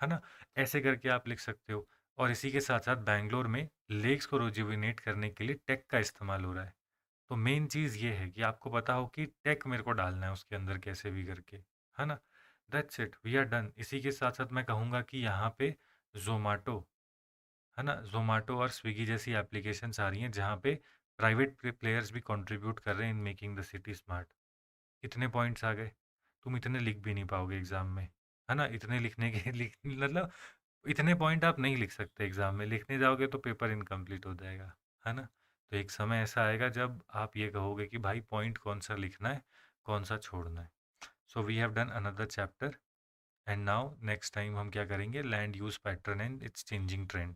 है ना? ऐसे करके आप लिख सकते हो और इसी के साथ-साथ बैंगलोर में लेक्स को रिजुविनेट करने के लिए टेक का इस्तेमाल हो रहा है। तो मेन चीज़ ये है कि आपको पता हो कि टेक मेरे को डालना है उसके अंदर कैसे भी करके, है ना? That's it, we are done. इसी के साथ-साथ मैं कहूँगा कि यहाँ पे ज़ोमैटो, है ना? ज़ोमैटो और स्विगी जैसी एप्लीकेशंस आ रही हैं जहाँ पे प्राइवेट प्लेयर्स भी कंट्रीब्यूट कर रहे हैं in making the city smart. कितने पॉइंट्स आ गए? तुम इतने लिख भी नहीं पाओगे एग्ज़ाम में, है ना? इतने लिखने के लिख मतलब इतने पॉइंट आप नहीं लिख सकते एग्ज़ाम में, लिखने जाओगे तो पेपर इनकम्प्लीट हो जाएगा, है ना? तो एक समय ऐसा आएगा जब आप ये कहोगे कि भाई पॉइंट कौन-सा लिखना है, कौन-सा छोड़ना है। So we have done another chapter and now next time हम क्या करेंगे, land use pattern and its changing trend.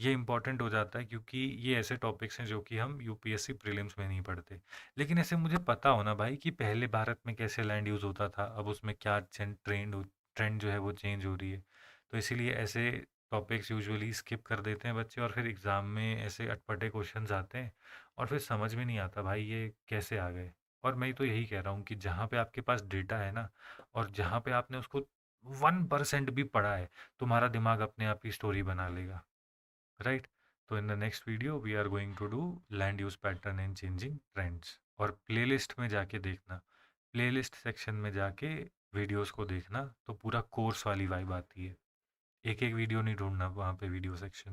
ये इंपॉर्टेंट हो जाता है क्योंकि ये ऐसे टॉपिक्स हैं जो कि हम यूपीएससी प्रीलिम्स में नहीं पढ़ते। लेकिन ऐसे मुझे पता होना भाई कि पहले भारत में कैसे लैंड यूज़ होता था, अब उसमें क्या ट्रेंड जो है वो चेंज हो रही है। तो इसीलिए ऐसे टॉपिक्स यूजुअली स्किप कर देते हैं बच्चे और फिर एग्ज़ाम में ऐसे अटपटे क्वेश्चंस आते हैं और फिर समझ में नहीं आता भाई ये कैसे आ गए। और मैं तो यही कह रहा हूँ कि जहाँ पे आपके पास डेटा है ना और जहाँ पे आपने उसको 1% भी पढ़ा है, तुम्हारा दिमाग अपने आप ही स्टोरी बना लेगा, राइट? तो in the next video we are going to do land use pattern and changing trends. और प्लेलिस्ट में जाके देखना, प्लेलिस्ट सेक्शन में जाके वीडियोस को देखना तो पूरा कोर्स वाली वाइब आती है। एक एक वीडियो नहीं ढूंढना वहाँ पे वीडियो सेक्शन